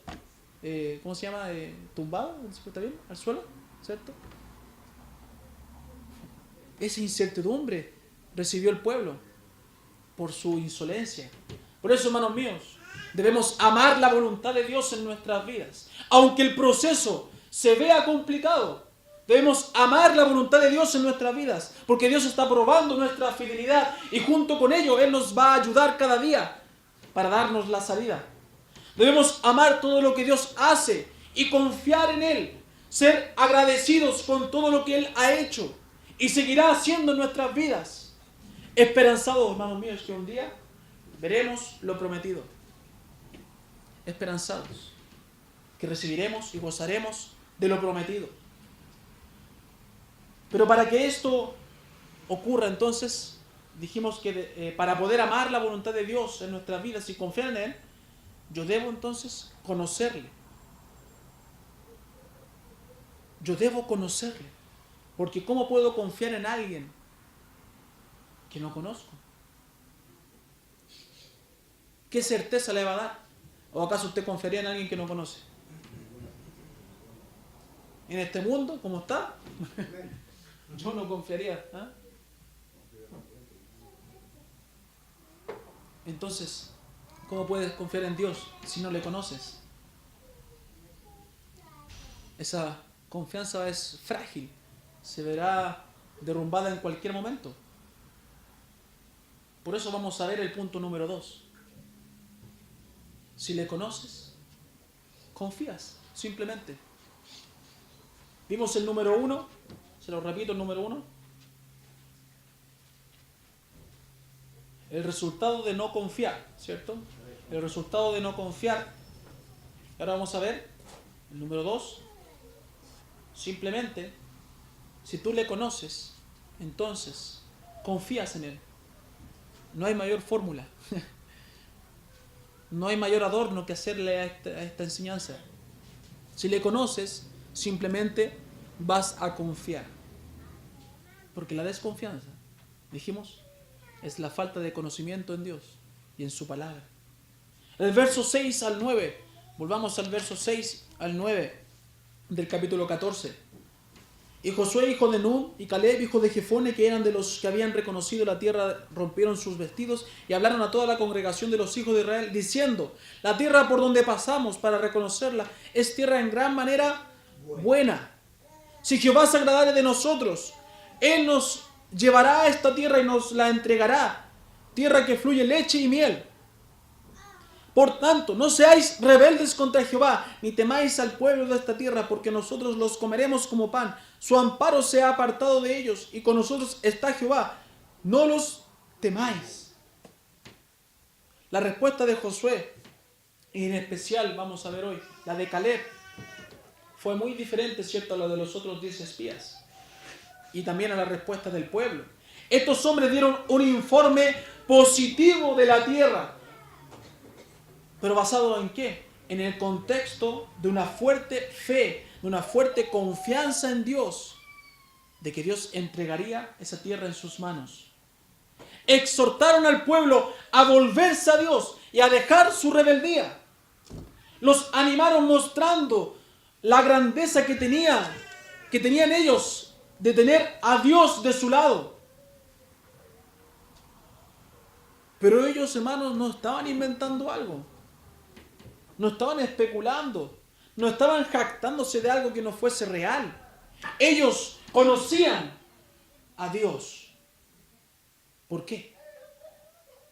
¿Cómo se llama? Tumbado, ¿está bien? Al suelo, ¿cierto? Esa incertidumbre recibió el pueblo por su insolencia. Por eso, hermanos míos, debemos amar la voluntad de Dios en nuestras vidas. Aunque el proceso se vea complicado, debemos amar la voluntad de Dios en nuestras vidas, porque Dios está probando nuestra fidelidad y junto con ello Él nos va a ayudar cada día para darnos la salida. Debemos amar todo lo que Dios hace y confiar en Él, ser agradecidos con todo lo que Él ha hecho y seguirá haciendo en nuestras vidas. Esperanzados, hermanos míos, que un día veremos lo prometido. Esperanzados, que recibiremos y gozaremos de lo prometido. Pero para que esto ocurra, entonces, dijimos que para poder amar la voluntad de Dios en nuestras vidas y confiar en Él, yo debo entonces conocerle. Yo debo conocerle. Porque ¿cómo puedo confiar en alguien que no conozco? ¿Qué certeza le va a dar? ¿O acaso usted confiaría en alguien que no conoce? En este mundo, como está, yo no confiaría. ¿Eh? Entonces, ¿cómo puedes confiar en Dios si no le conoces? Esa confianza es frágil, se verá derrumbada en cualquier momento. Por eso vamos a ver el punto número 2. Si le conoces, confías, simplemente. Vimos el número 1, se lo repito, el número 1. El resultado de no confiar, ¿cierto? El resultado de no confiar. Ahora vamos a ver el número 2. Simplemente, si tú le conoces, entonces confías en él. No hay mayor fórmula. No hay mayor adorno que hacerle a esta enseñanza. Si le conoces, simplemente vas a confiar. Porque la desconfianza, dijimos, es la falta de conocimiento en Dios y en su palabra. El verso 6 al 9, volvamos al verso 6 al 9 del capítulo 14. Y Josué, hijo de Nun, y Caleb, hijo de Jefone, que eran de los que habían reconocido la tierra, rompieron sus vestidos y hablaron a toda la congregación de los hijos de Israel, diciendo: la tierra por donde pasamos para reconocerla es tierra en gran manera buena. Si Jehová se agradare de nosotros, Él nos llevará a esta tierra y nos la entregará, tierra que fluye leche y miel. Por tanto, no seáis rebeldes contra Jehová, ni temáis al pueblo de esta tierra, porque nosotros los comeremos como pan. Su amparo se ha apartado de ellos, y con nosotros está Jehová. No los temáis. La respuesta de Josué, y en especial, vamos a ver hoy, la de Caleb, fue muy diferente, ¿cierto?, a la de los otros 10 espías. Y también a la respuesta del pueblo. Estos hombres dieron un informe positivo de la tierra. ¿Pero basado en qué? En el contexto de una fuerte fe, de una fuerte confianza en Dios, de que Dios entregaría esa tierra en sus manos. Exhortaron al pueblo a volverse a Dios y a dejar su rebeldía. Los animaron mostrando la grandeza que tenían ellos de tener a Dios de su lado. Pero ellos, hermanos, no estaban inventando algo. No estaban especulando, no estaban jactándose de algo que no fuese real. Ellos conocían a Dios. ¿Por qué?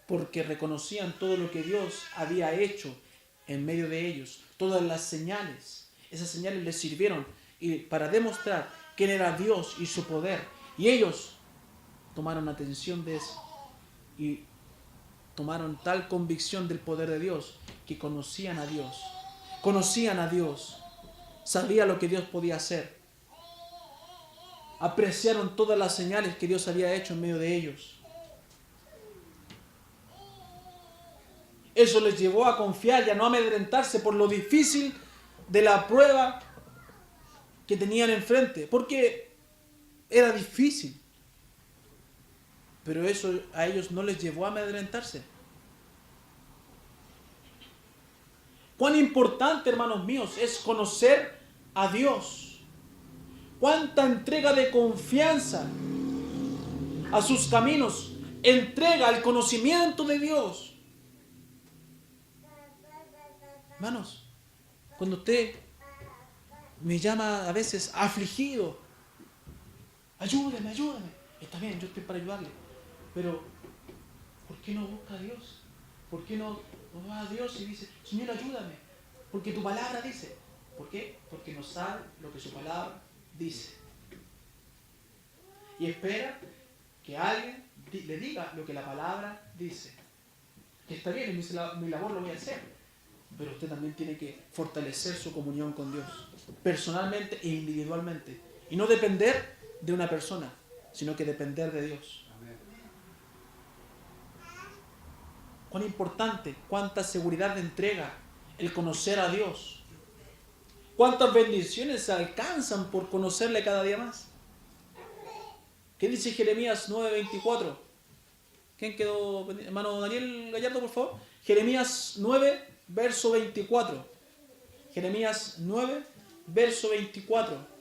Porque reconocían todo lo que Dios había hecho en medio de ellos, todas las señales. Esas señales les sirvieron para demostrar quién era Dios y su poder. Y ellos tomaron atención de eso y tomaron tal convicción del poder de Dios que conocían a Dios, sabían lo que Dios podía hacer, apreciaron todas las señales que Dios había hecho en medio de ellos. Eso les llevó a confiar y a no amedrentarse por lo difícil de la prueba que tenían enfrente, porque era difícil. Pero eso a ellos no les llevó a amedrentarse. Cuán importante, hermanos míos, es conocer a Dios. Cuánta entrega de confianza a sus caminos, entrega al conocimiento de Dios. Hermanos, cuando usted me llama a veces afligido, ayúdeme, está bien, yo estoy para ayudarle, pero ¿por qué no busca a Dios? ¿Por qué no va a Dios y dice: Señor, ayúdame? Porque tu palabra dice. ¿Por qué? Porque no sabe lo que su palabra dice. Y espera que alguien le diga lo que la palabra dice. Que está bien, mi labor lo voy a hacer. Pero usted también tiene que fortalecer su comunión con Dios, personalmente e individualmente. Y no depender de una persona, sino que depender de Dios. Cuán importante, cuánta seguridad de entrega el conocer a Dios. Cuántas bendiciones se alcanzan por conocerle cada día más. ¿Qué dice Jeremías 9:24? ¿Quién quedó? Hermano Daniel Gallardo, por favor. Jeremías 9, verso 24. Jeremías 9, verso 24.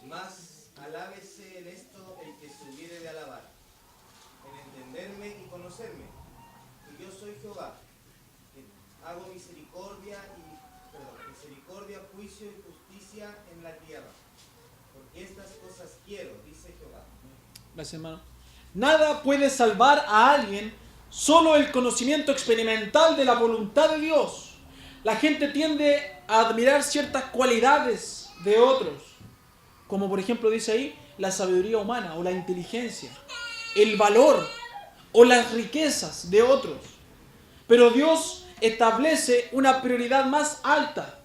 Mas alábese en esto el que se hubiere de alabar, en entenderme y conocerme, que yo soy Jehová, que hago misericordia, juicio y justicia en la tierra. Porque estas cosas quiero, dice Jehová. Gracias, hermano. Nada puede salvar a alguien, solo el conocimiento experimental de la voluntad de Dios. La gente tiende a admirar ciertas cualidades de otros, como por ejemplo dice ahí, la sabiduría humana o la inteligencia, el valor o las riquezas de otros. Pero Dios establece una prioridad más alta: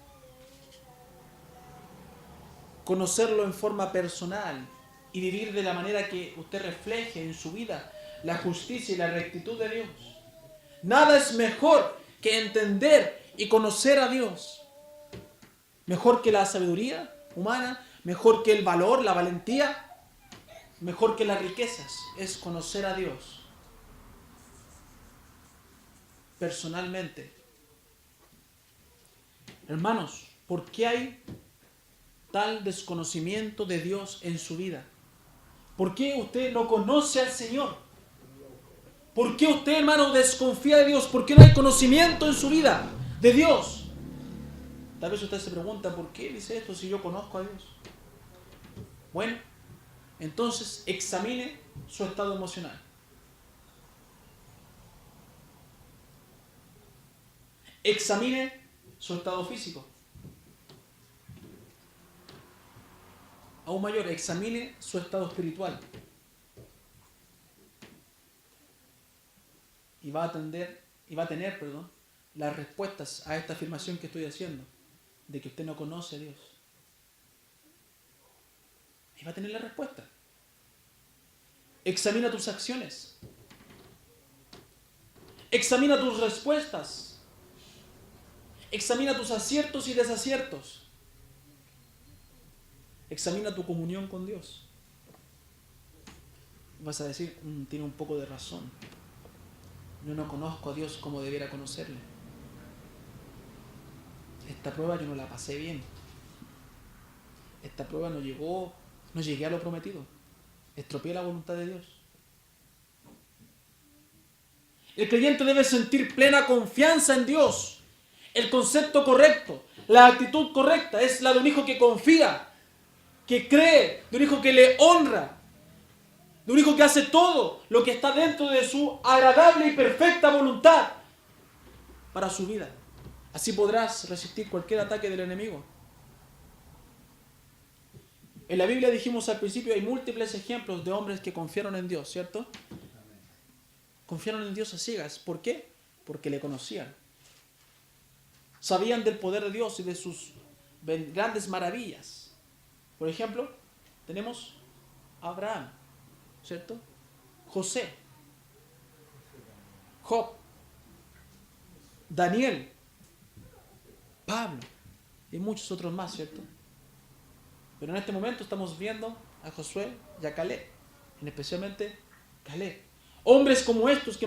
conocerlo en forma personal y vivir de la manera que usted refleje en su vida la justicia y la rectitud de Dios. Nada es mejor que entender y conocer a Dios. Mejor que la sabiduría humana, mejor que el valor, la valentía, mejor que las riquezas, es conocer a Dios personalmente. Hermanos, ¿por qué hay tal desconocimiento de Dios en su vida? ¿Por qué usted no conoce al Señor? ¿Por qué usted, hermano, desconfía de Dios? ¿Por qué no hay conocimiento en su vida de Dios? Tal vez usted se pregunta, ¿por qué dice esto si yo conozco a Dios? Bueno, entonces examine su estado emocional. Examine su estado físico. Aún mayor, examine su estado espiritual. Y va a tener, las respuestas a esta afirmación que estoy haciendo, de que usted no conoce a Dios. Y va a tener la respuesta. Examina tus acciones. Examina tus respuestas. Examina tus aciertos y desaciertos. Examina tu comunión con Dios. Vas a decir, tiene un poco de razón. Yo no conozco a Dios como debiera conocerle. Esta prueba yo no la pasé bien. Esta prueba no llegué a lo prometido. Estropeé la voluntad de Dios. El creyente debe sentir plena confianza en Dios. El concepto correcto, la actitud correcta es la de un hijo que confía, que cree, de un hijo que le honra, de un hijo que hace todo lo que está dentro de su agradable y perfecta voluntad para su vida. Así podrás resistir cualquier ataque del enemigo. En la Biblia dijimos al principio, hay múltiples ejemplos de hombres que confiaron en Dios, ¿cierto? Confiaron en Dios a ciegas. ¿Por qué? Porque le conocían. Sabían del poder de Dios y de sus grandes maravillas. Por ejemplo, tenemos a Abraham, ¿cierto? José, Job, Daniel, Pablo y muchos otros más, ¿cierto? Pero en este momento estamos viendo a Josué y a Caleb, especialmente Caleb. Hombres como estos que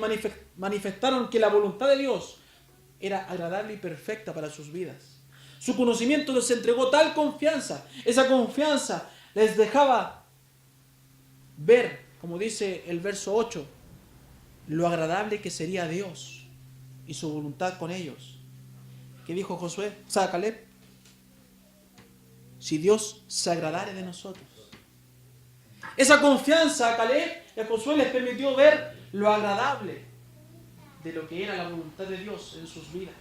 manifestaron que la voluntad de Dios era agradable y perfecta para sus vidas. Su conocimiento les entregó tal confianza. Esa confianza les dejaba ver, como dice el verso 8, lo agradable que sería Dios y su voluntad con ellos. ¿Qué dijo Josué? Caleb. Si Dios se agradare de nosotros. Esa confianza a Caleb y a Josué les permitió ver lo agradable de lo que era la voluntad de Dios en sus vidas.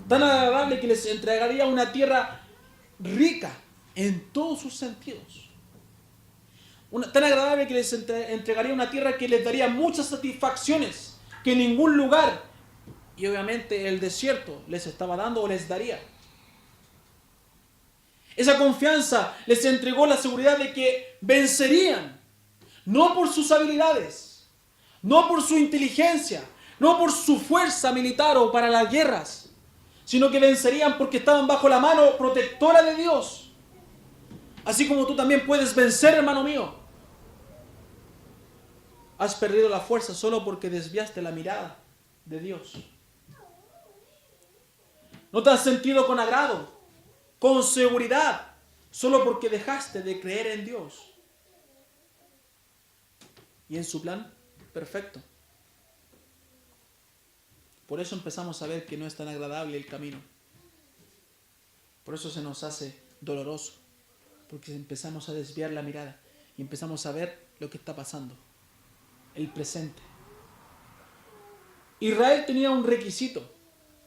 Tan agradable que les entregaría una tierra rica en todos sus sentidos. Tan agradable que les entregaría una tierra que les daría muchas satisfacciones que ningún lugar, y obviamente el desierto, les estaba dando o les daría. Esa confianza les entregó la seguridad de que vencerían, no por sus habilidades, no por su inteligencia, no por su fuerza militar o para las guerras, sino que vencerían porque estaban bajo la mano protectora de Dios. Así como tú también puedes vencer, hermano mío. Has perdido la fuerza solo porque desviaste la mirada de Dios. No te has sentido con agrado, con seguridad, Solo porque dejaste de creer en Dios y en su plan perfecto. Por eso empezamos a ver que no es tan agradable el camino. Por eso se nos hace doloroso. Porque empezamos a desviar la mirada y empezamos a ver lo que está pasando. El presente. Israel tenía un requisito.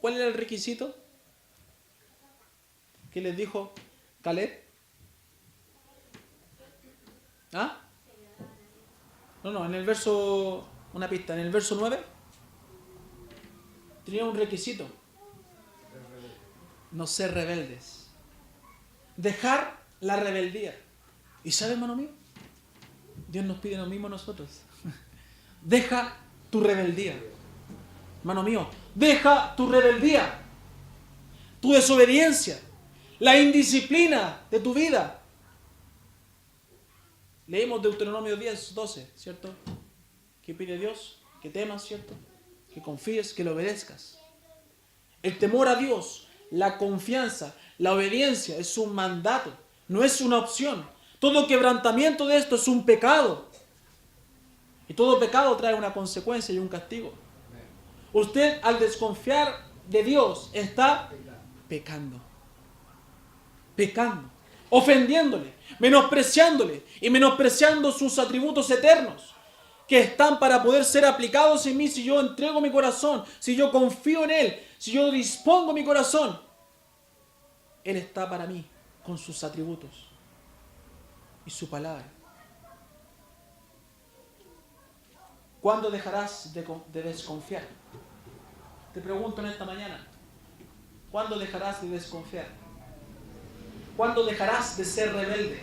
¿Cuál era el requisito? ¿Qué les dijo Caleb? ¿Ah? No, en el verso, una pista, en el verso 9 tenía un requisito. No ser rebeldes. Dejar la rebeldía. ¿Y sabe, hermano mío? Dios nos pide lo mismo a nosotros. Deja tu rebeldía. Hermano mío, deja tu rebeldía, tu desobediencia, la indisciplina de tu vida. Leímos Deuteronomio 10:12, ¿cierto? ¿Qué pide Dios? Que temas, ¿cierto? Que confíes, que le obedezcas. El temor a Dios, la confianza, la obediencia es un mandato, no es una opción. Todo quebrantamiento de esto es un pecado. Y todo pecado trae una consecuencia y un castigo. Usted, al desconfiar de Dios, está pecando. Pecando. Ofendiéndole, menospreciándole y menospreciando sus atributos eternos que están para poder ser aplicados en mí si yo entrego mi corazón, si yo confío en Él, si yo dispongo mi corazón. Él está para mí con sus atributos y su palabra. ¿Cuándo dejarás de desconfiar? Te pregunto en esta mañana. ¿Cuándo dejarás de desconfiar? ¿Cuándo dejarás de ser rebelde?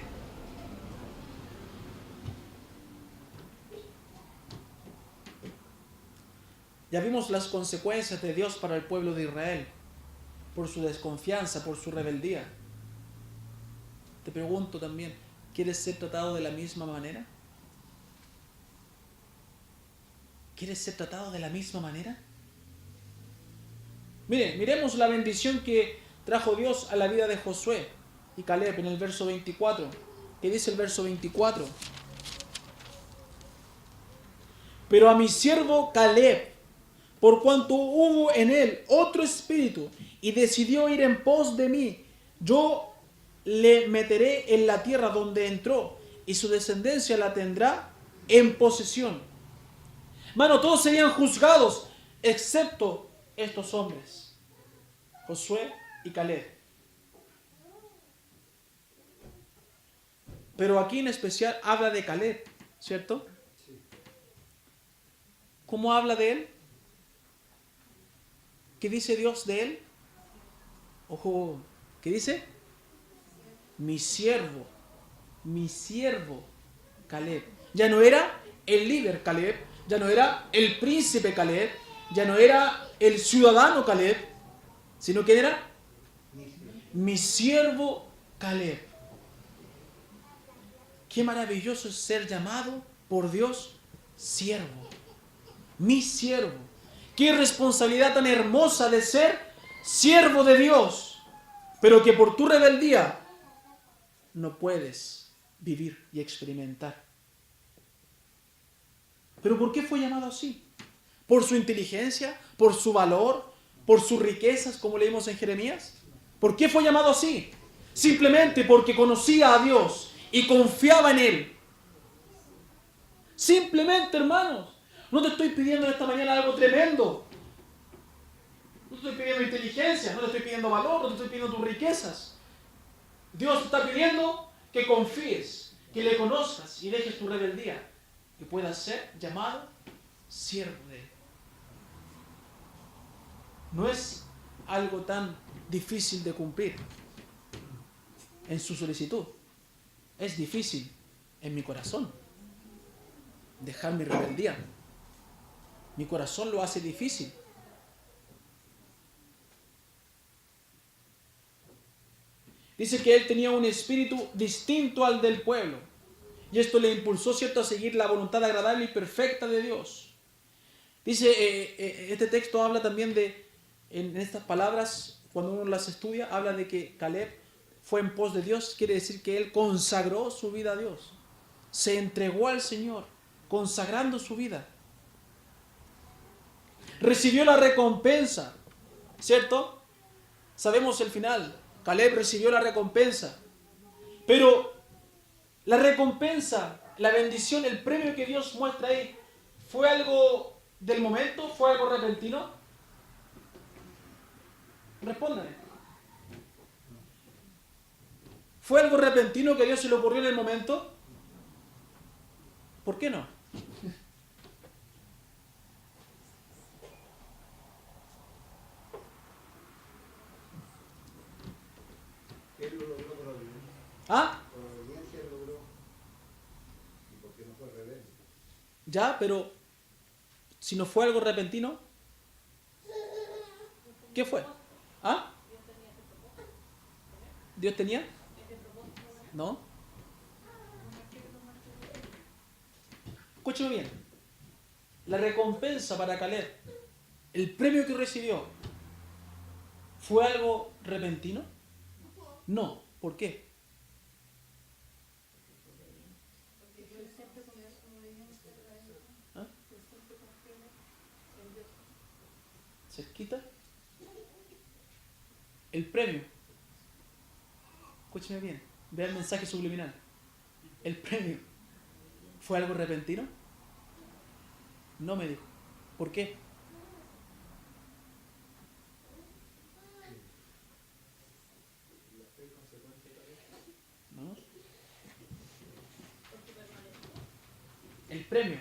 Ya vimos las consecuencias de Dios para el pueblo de Israel por su desconfianza, por su rebeldía. Te pregunto también, ¿quieres ser tratado de la misma manera? ¿Quieres ser tratado de la misma manera? Miren, miremos la bendición que trajo Dios a la vida de Josué y Caleb en el verso 24. ¿Qué dice el verso 24? Pero a mi siervo Caleb, por cuanto hubo en él otro espíritu y decidió ir en pos de mí, yo le meteré en la tierra donde entró y su descendencia la tendrá en posesión. Hermano, todos serían juzgados excepto estos hombres, Josué y Caleb. Pero aquí en especial habla de Caleb, ¿cierto? ¿Cómo habla de él? ¿Qué dice Dios de él? Ojo, ¿qué dice? Mi siervo Caleb. Ya no era el líder Caleb, ya no era el príncipe Caleb, ya no era el ciudadano Caleb, sino que era mi siervo Caleb. Qué maravilloso es ser llamado por Dios siervo. Mi siervo. Qué responsabilidad tan hermosa de ser siervo de Dios, pero que por tu rebeldía no puedes vivir y experimentar. ¿Pero por qué fue llamado así? ¿Por su inteligencia? ¿Por su valor? ¿Por sus riquezas, como leímos en Jeremías? ¿Por qué fue llamado así? Simplemente porque conocía a Dios y confiaba en Él. Simplemente, hermanos. No te estoy pidiendo esta mañana algo tremendo. No te estoy pidiendo inteligencia, no te estoy pidiendo valor, no te estoy pidiendo tus riquezas. Dios te está pidiendo que confíes, que le conozcas y dejes tu rebeldía y puedas ser llamado siervo de Él. No es algo tan difícil de cumplir en su solicitud. Es difícil en mi corazón dejar mi rebeldía. Mi corazón lo hace difícil. Dice que él tenía un espíritu distinto al del pueblo. Y esto le impulsó, ¿cierto?, a seguir la voluntad agradable y perfecta de Dios. Dice, este texto habla también de, en estas palabras, cuando uno las estudia, habla de que Caleb fue en pos de Dios, quiere decir que él consagró su vida a Dios. Se entregó al Señor, consagrando su vida. Recibió la recompensa, ¿cierto? Sabemos el final. Caleb recibió la recompensa. Pero la recompensa, la bendición, el premio que Dios muestra ahí, ¿fue algo del momento? ¿Fue algo repentino? Respóndame. ¿Fue algo repentino que a Dios se le ocurrió en el momento? ¿Por qué no? Él lo logró por obediencia. ¿Ah? Por obediencia lo logró. Y porque no fue rebelde. Ya, pero si no fue algo repentino, ¿qué fue? ¿Ah? ¿Dios tenía? ¿No? Escúchame bien. La recompensa para Caleb, el premio que recibió, ¿fue algo repentino? No. ¿Por qué? ¿Ah? ¿Cerquita? El premio. Escúcheme bien. Vea el mensaje subliminal. El premio. ¿Fue algo repentino? No me dijo. ¿Por qué? ¿No? El premio.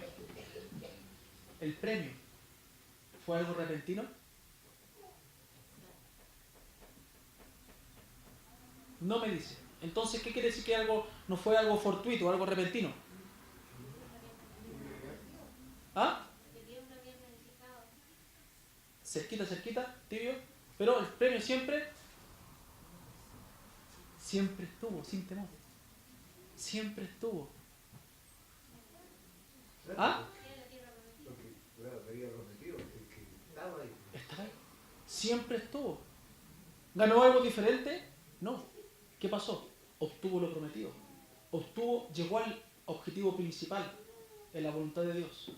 El premio. ¿Fue algo repentino? No me dice. Entonces, ¿qué quiere decir que algo no fue algo fortuito, algo repentino? ¿Ah? Cerquita, cerquita, tibio. Pero el premio siempre estuvo, sin temor. Siempre estuvo. ¿Ah? Porque, claro, te había prometido que estaba ahí. Está ahí. Siempre estuvo. ¿Ganó algo diferente? No. ¿Qué pasó? Obtuvo lo prometido. Llegó al objetivo principal, en la voluntad de Dios.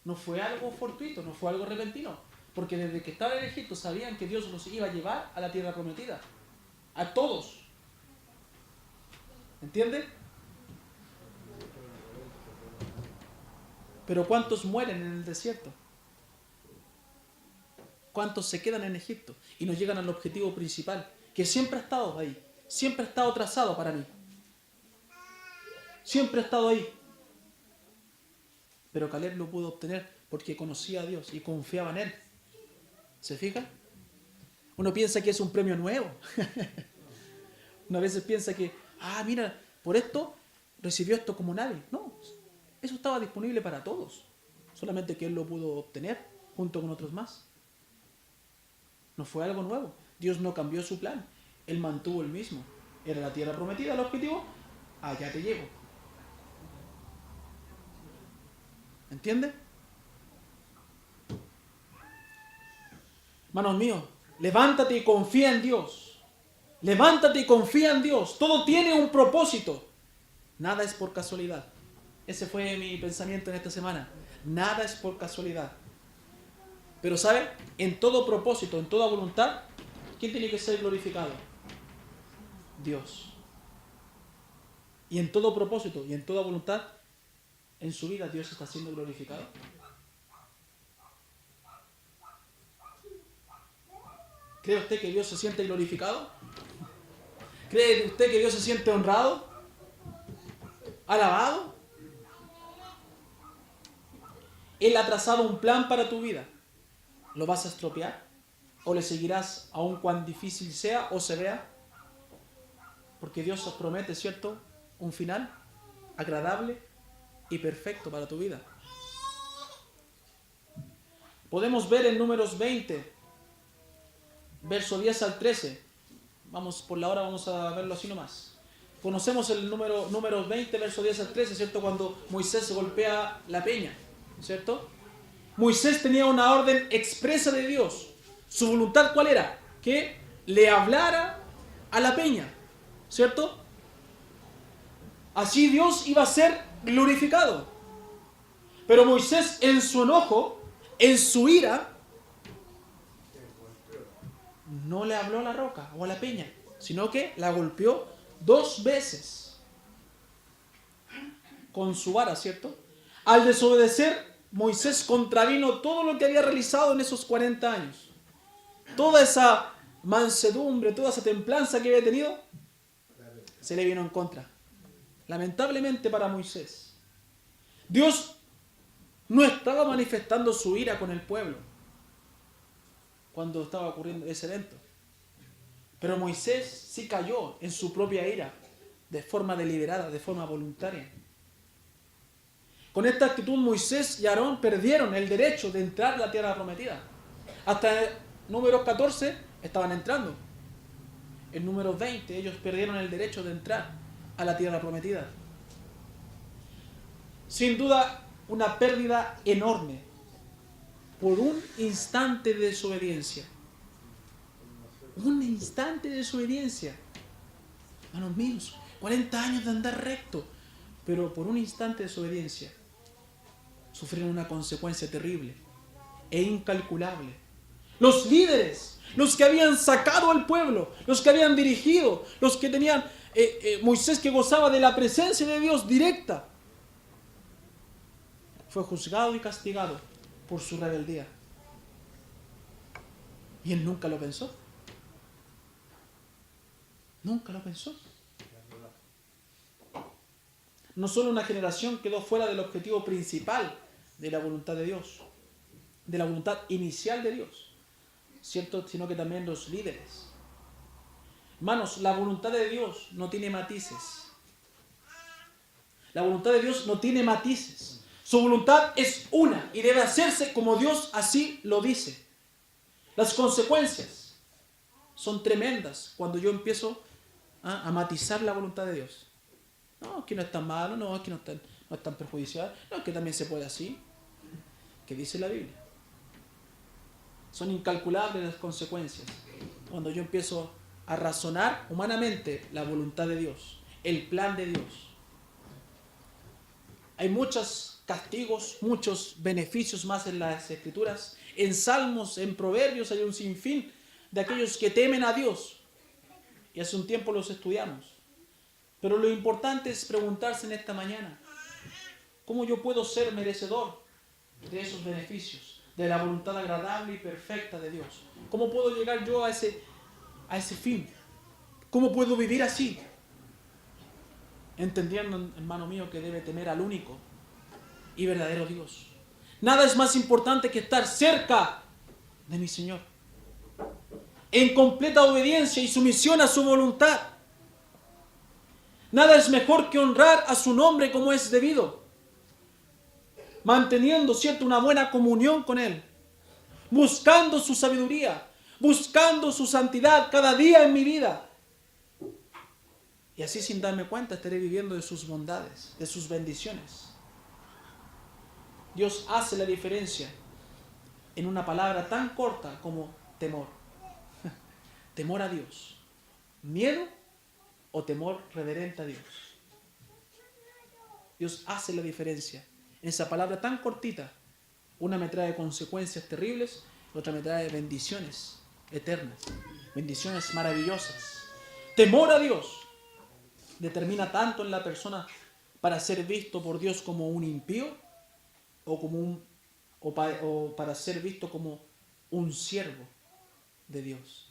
No fue algo fortuito, no fue algo repentino. Porque desde que estaban en Egipto sabían que Dios los iba a llevar a la tierra prometida. A todos. ¿Entiende? Pero ¿cuántos mueren en el desierto? ¿Cuántos se quedan en Egipto y no llegan al objetivo principal? Que siempre ha estado ahí. Siempre ha estado trazado para mí. Siempre ha estado ahí. Pero Caleb lo pudo obtener porque conocía a Dios y confiaba en Él. ¿Se fija? Uno piensa que es un premio nuevo. Una vez piensa que, mira, por esto recibió esto como nadie. No, eso estaba disponible para todos. Solamente que Él lo pudo obtener junto con otros más. No fue algo nuevo. Dios no cambió su plan. Él mantuvo el mismo. Era la tierra prometida, el objetivo. Allá te llevo. ¿Entiende? Hermanos míos, levántate y confía en Dios. Levántate y confía en Dios. Todo tiene un propósito. Nada es por casualidad. Ese fue mi pensamiento en esta semana. Nada es por casualidad. Pero ¿sabe? En todo propósito, en toda voluntad, ¿quién tiene que ser glorificado? Dios. Y en todo propósito y en toda voluntad, en su vida Dios está siendo glorificado. ¿Cree usted que Dios se siente glorificado? ¿Cree usted que Dios se siente honrado? ¿Alabado? Él ha trazado un plan para tu vida. ¿Lo vas a estropear? ¿O le seguirás aun cuán difícil sea o se vea? Porque Dios os promete, ¿cierto?, un final agradable y perfecto para tu vida. Podemos ver en Números 20, verso 10 al 13. Vamos, por la hora vamos a verlo así nomás. Conocemos el Números 20, verso 10 al 13, ¿cierto? Cuando Moisés golpea la peña, ¿cierto? Moisés tenía una orden expresa de Dios. Su voluntad, ¿cuál era? Que le hablara a la peña, ¿cierto? Así Dios iba a ser glorificado. Pero Moisés, en su enojo, en su ira, no le habló a la roca o a la peña, sino que la golpeó 2 veces con su vara, ¿cierto? Al desobedecer, Moisés contravino todo lo que había realizado en esos 40 años. Toda esa mansedumbre, toda esa templanza que había tenido, se le vino en contra. Lamentablemente para Moisés, Dios no estaba manifestando su ira con el pueblo cuando estaba ocurriendo ese evento. Pero Moisés sí cayó en su propia ira de forma deliberada, de forma voluntaria. Con esta actitud Moisés y Aarón perdieron el derecho de entrar a la tierra prometida. Hasta el número 14 estaban entrando. En número 20 ellos perdieron el derecho de entrar a la tierra prometida. Sin duda, una pérdida enorme por un instante de desobediencia. Un instante de desobediencia. Hermanos míos, 40 años de andar recto, pero por un instante de desobediencia sufrieron una consecuencia terrible e incalculable. Los líderes, los que habían sacado al pueblo, los que habían dirigido, los que tenían Moisés, que gozaba de la presencia de Dios directa, fue juzgado y castigado por su rebeldía. Y él nunca lo pensó. Nunca lo pensó. No solo una generación quedó fuera del objetivo principal de la voluntad de Dios, de la voluntad inicial de Dios, ¿cierto? Sino que también los líderes. Hermanos, la voluntad de Dios no tiene matices. La voluntad de Dios no tiene matices. Su voluntad es una y debe hacerse como Dios así lo dice. Las consecuencias son tremendas cuando yo empiezo a matizar la voluntad de Dios. No, es que no es tan malo, no, es que no es tan perjudicial, no, es que también se puede así. ¿Qué dice la Biblia? Son incalculables las consecuencias cuando yo empiezo a razonar humanamente la voluntad de Dios, el plan de Dios. Hay muchos castigos, muchos beneficios más en las Escrituras. En Salmos, en Proverbios hay un sinfín de aquellos que temen a Dios. Y hace un tiempo los estudiamos. Pero lo importante es preguntarse en esta mañana, ¿cómo yo puedo ser merecedor de esos beneficios, de la voluntad agradable y perfecta de Dios? ¿Cómo puedo llegar yo a ese fin? ¿Cómo puedo vivir así? Entendiendo, hermano mío, que debe temer al único y verdadero Dios. Nada es más importante que estar cerca de mi Señor, en completa obediencia y sumisión a su voluntad. Nada es mejor que honrar a su nombre como es debido, manteniendo, ¿cierto?, una buena comunión con Él, buscando su sabiduría, buscando su santidad cada día en mi vida. Y así, sin darme cuenta, estaré viviendo de sus bondades, de sus bendiciones. Dios hace la diferencia en una palabra tan corta como temor. Temor a Dios. Miedo o temor reverente a Dios. Dios hace la diferencia. En esa palabra tan cortita, una me trae consecuencias terribles, otra me trae bendiciones eternas, bendiciones maravillosas. Temor a Dios determina tanto en la persona para ser visto por Dios como un impío o para ser visto como un siervo de Dios.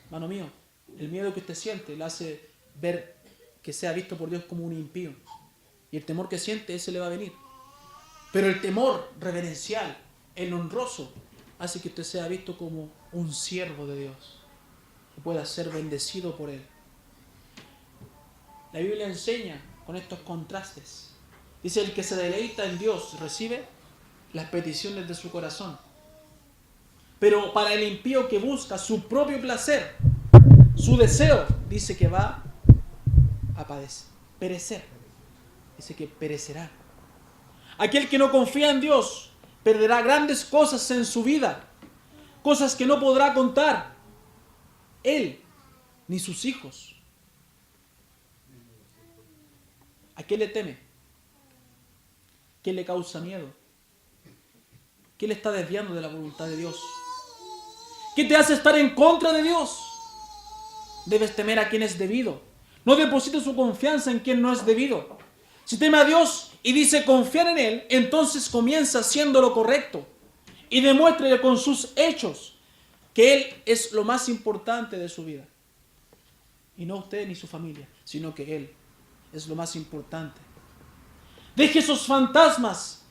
Hermano mío, el miedo que usted siente le hace ver que sea visto por Dios como un impío. Y el temor que siente, ese le va a venir. Pero el temor reverencial, el honroso, hace que usted sea visto como un siervo de Dios, que pueda ser bendecido por Él. La Biblia enseña con estos contrastes. Dice, el que se deleita en Dios recibe las peticiones de su corazón. Pero para el impío que busca su propio placer, su deseo, dice que va a perecer. Dice que perecerá. Aquel que no confía en Dios perderá grandes cosas en su vida, cosas que no podrá contar él ni sus hijos. ¿A qué le teme? ¿Qué le causa miedo? ¿Qué le está desviando de la voluntad de Dios? ¿Qué te hace estar en contra de Dios? Debes temer a quien es debido. No deposite su confianza en quien no es debido. Si teme a Dios y dice confiar en Él, entonces comienza haciendo lo correcto y demuéstrele con sus hechos que Él es lo más importante de su vida. Y no usted ni su familia, sino que Él es lo más importante. Deje esos fantasmas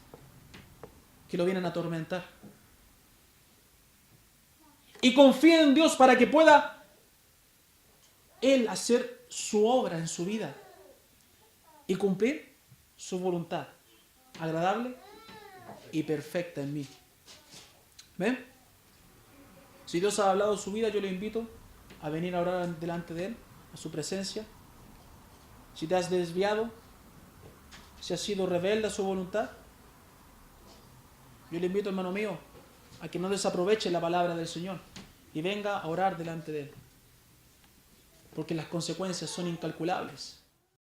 que lo vienen a atormentar. Y confíe en Dios para que pueda Él hacer su obra en su vida y cumplir su voluntad agradable y perfecta en mí. ¿Ven? Si Dios ha hablado de su vida, yo le invito a venir a orar delante de Él, a su presencia. Si te has desviado, si has sido rebelde a su voluntad, yo le invito, hermano mío, a que no desaproveche la palabra del Señor y venga a orar delante de Él, porque las consecuencias son incalculables.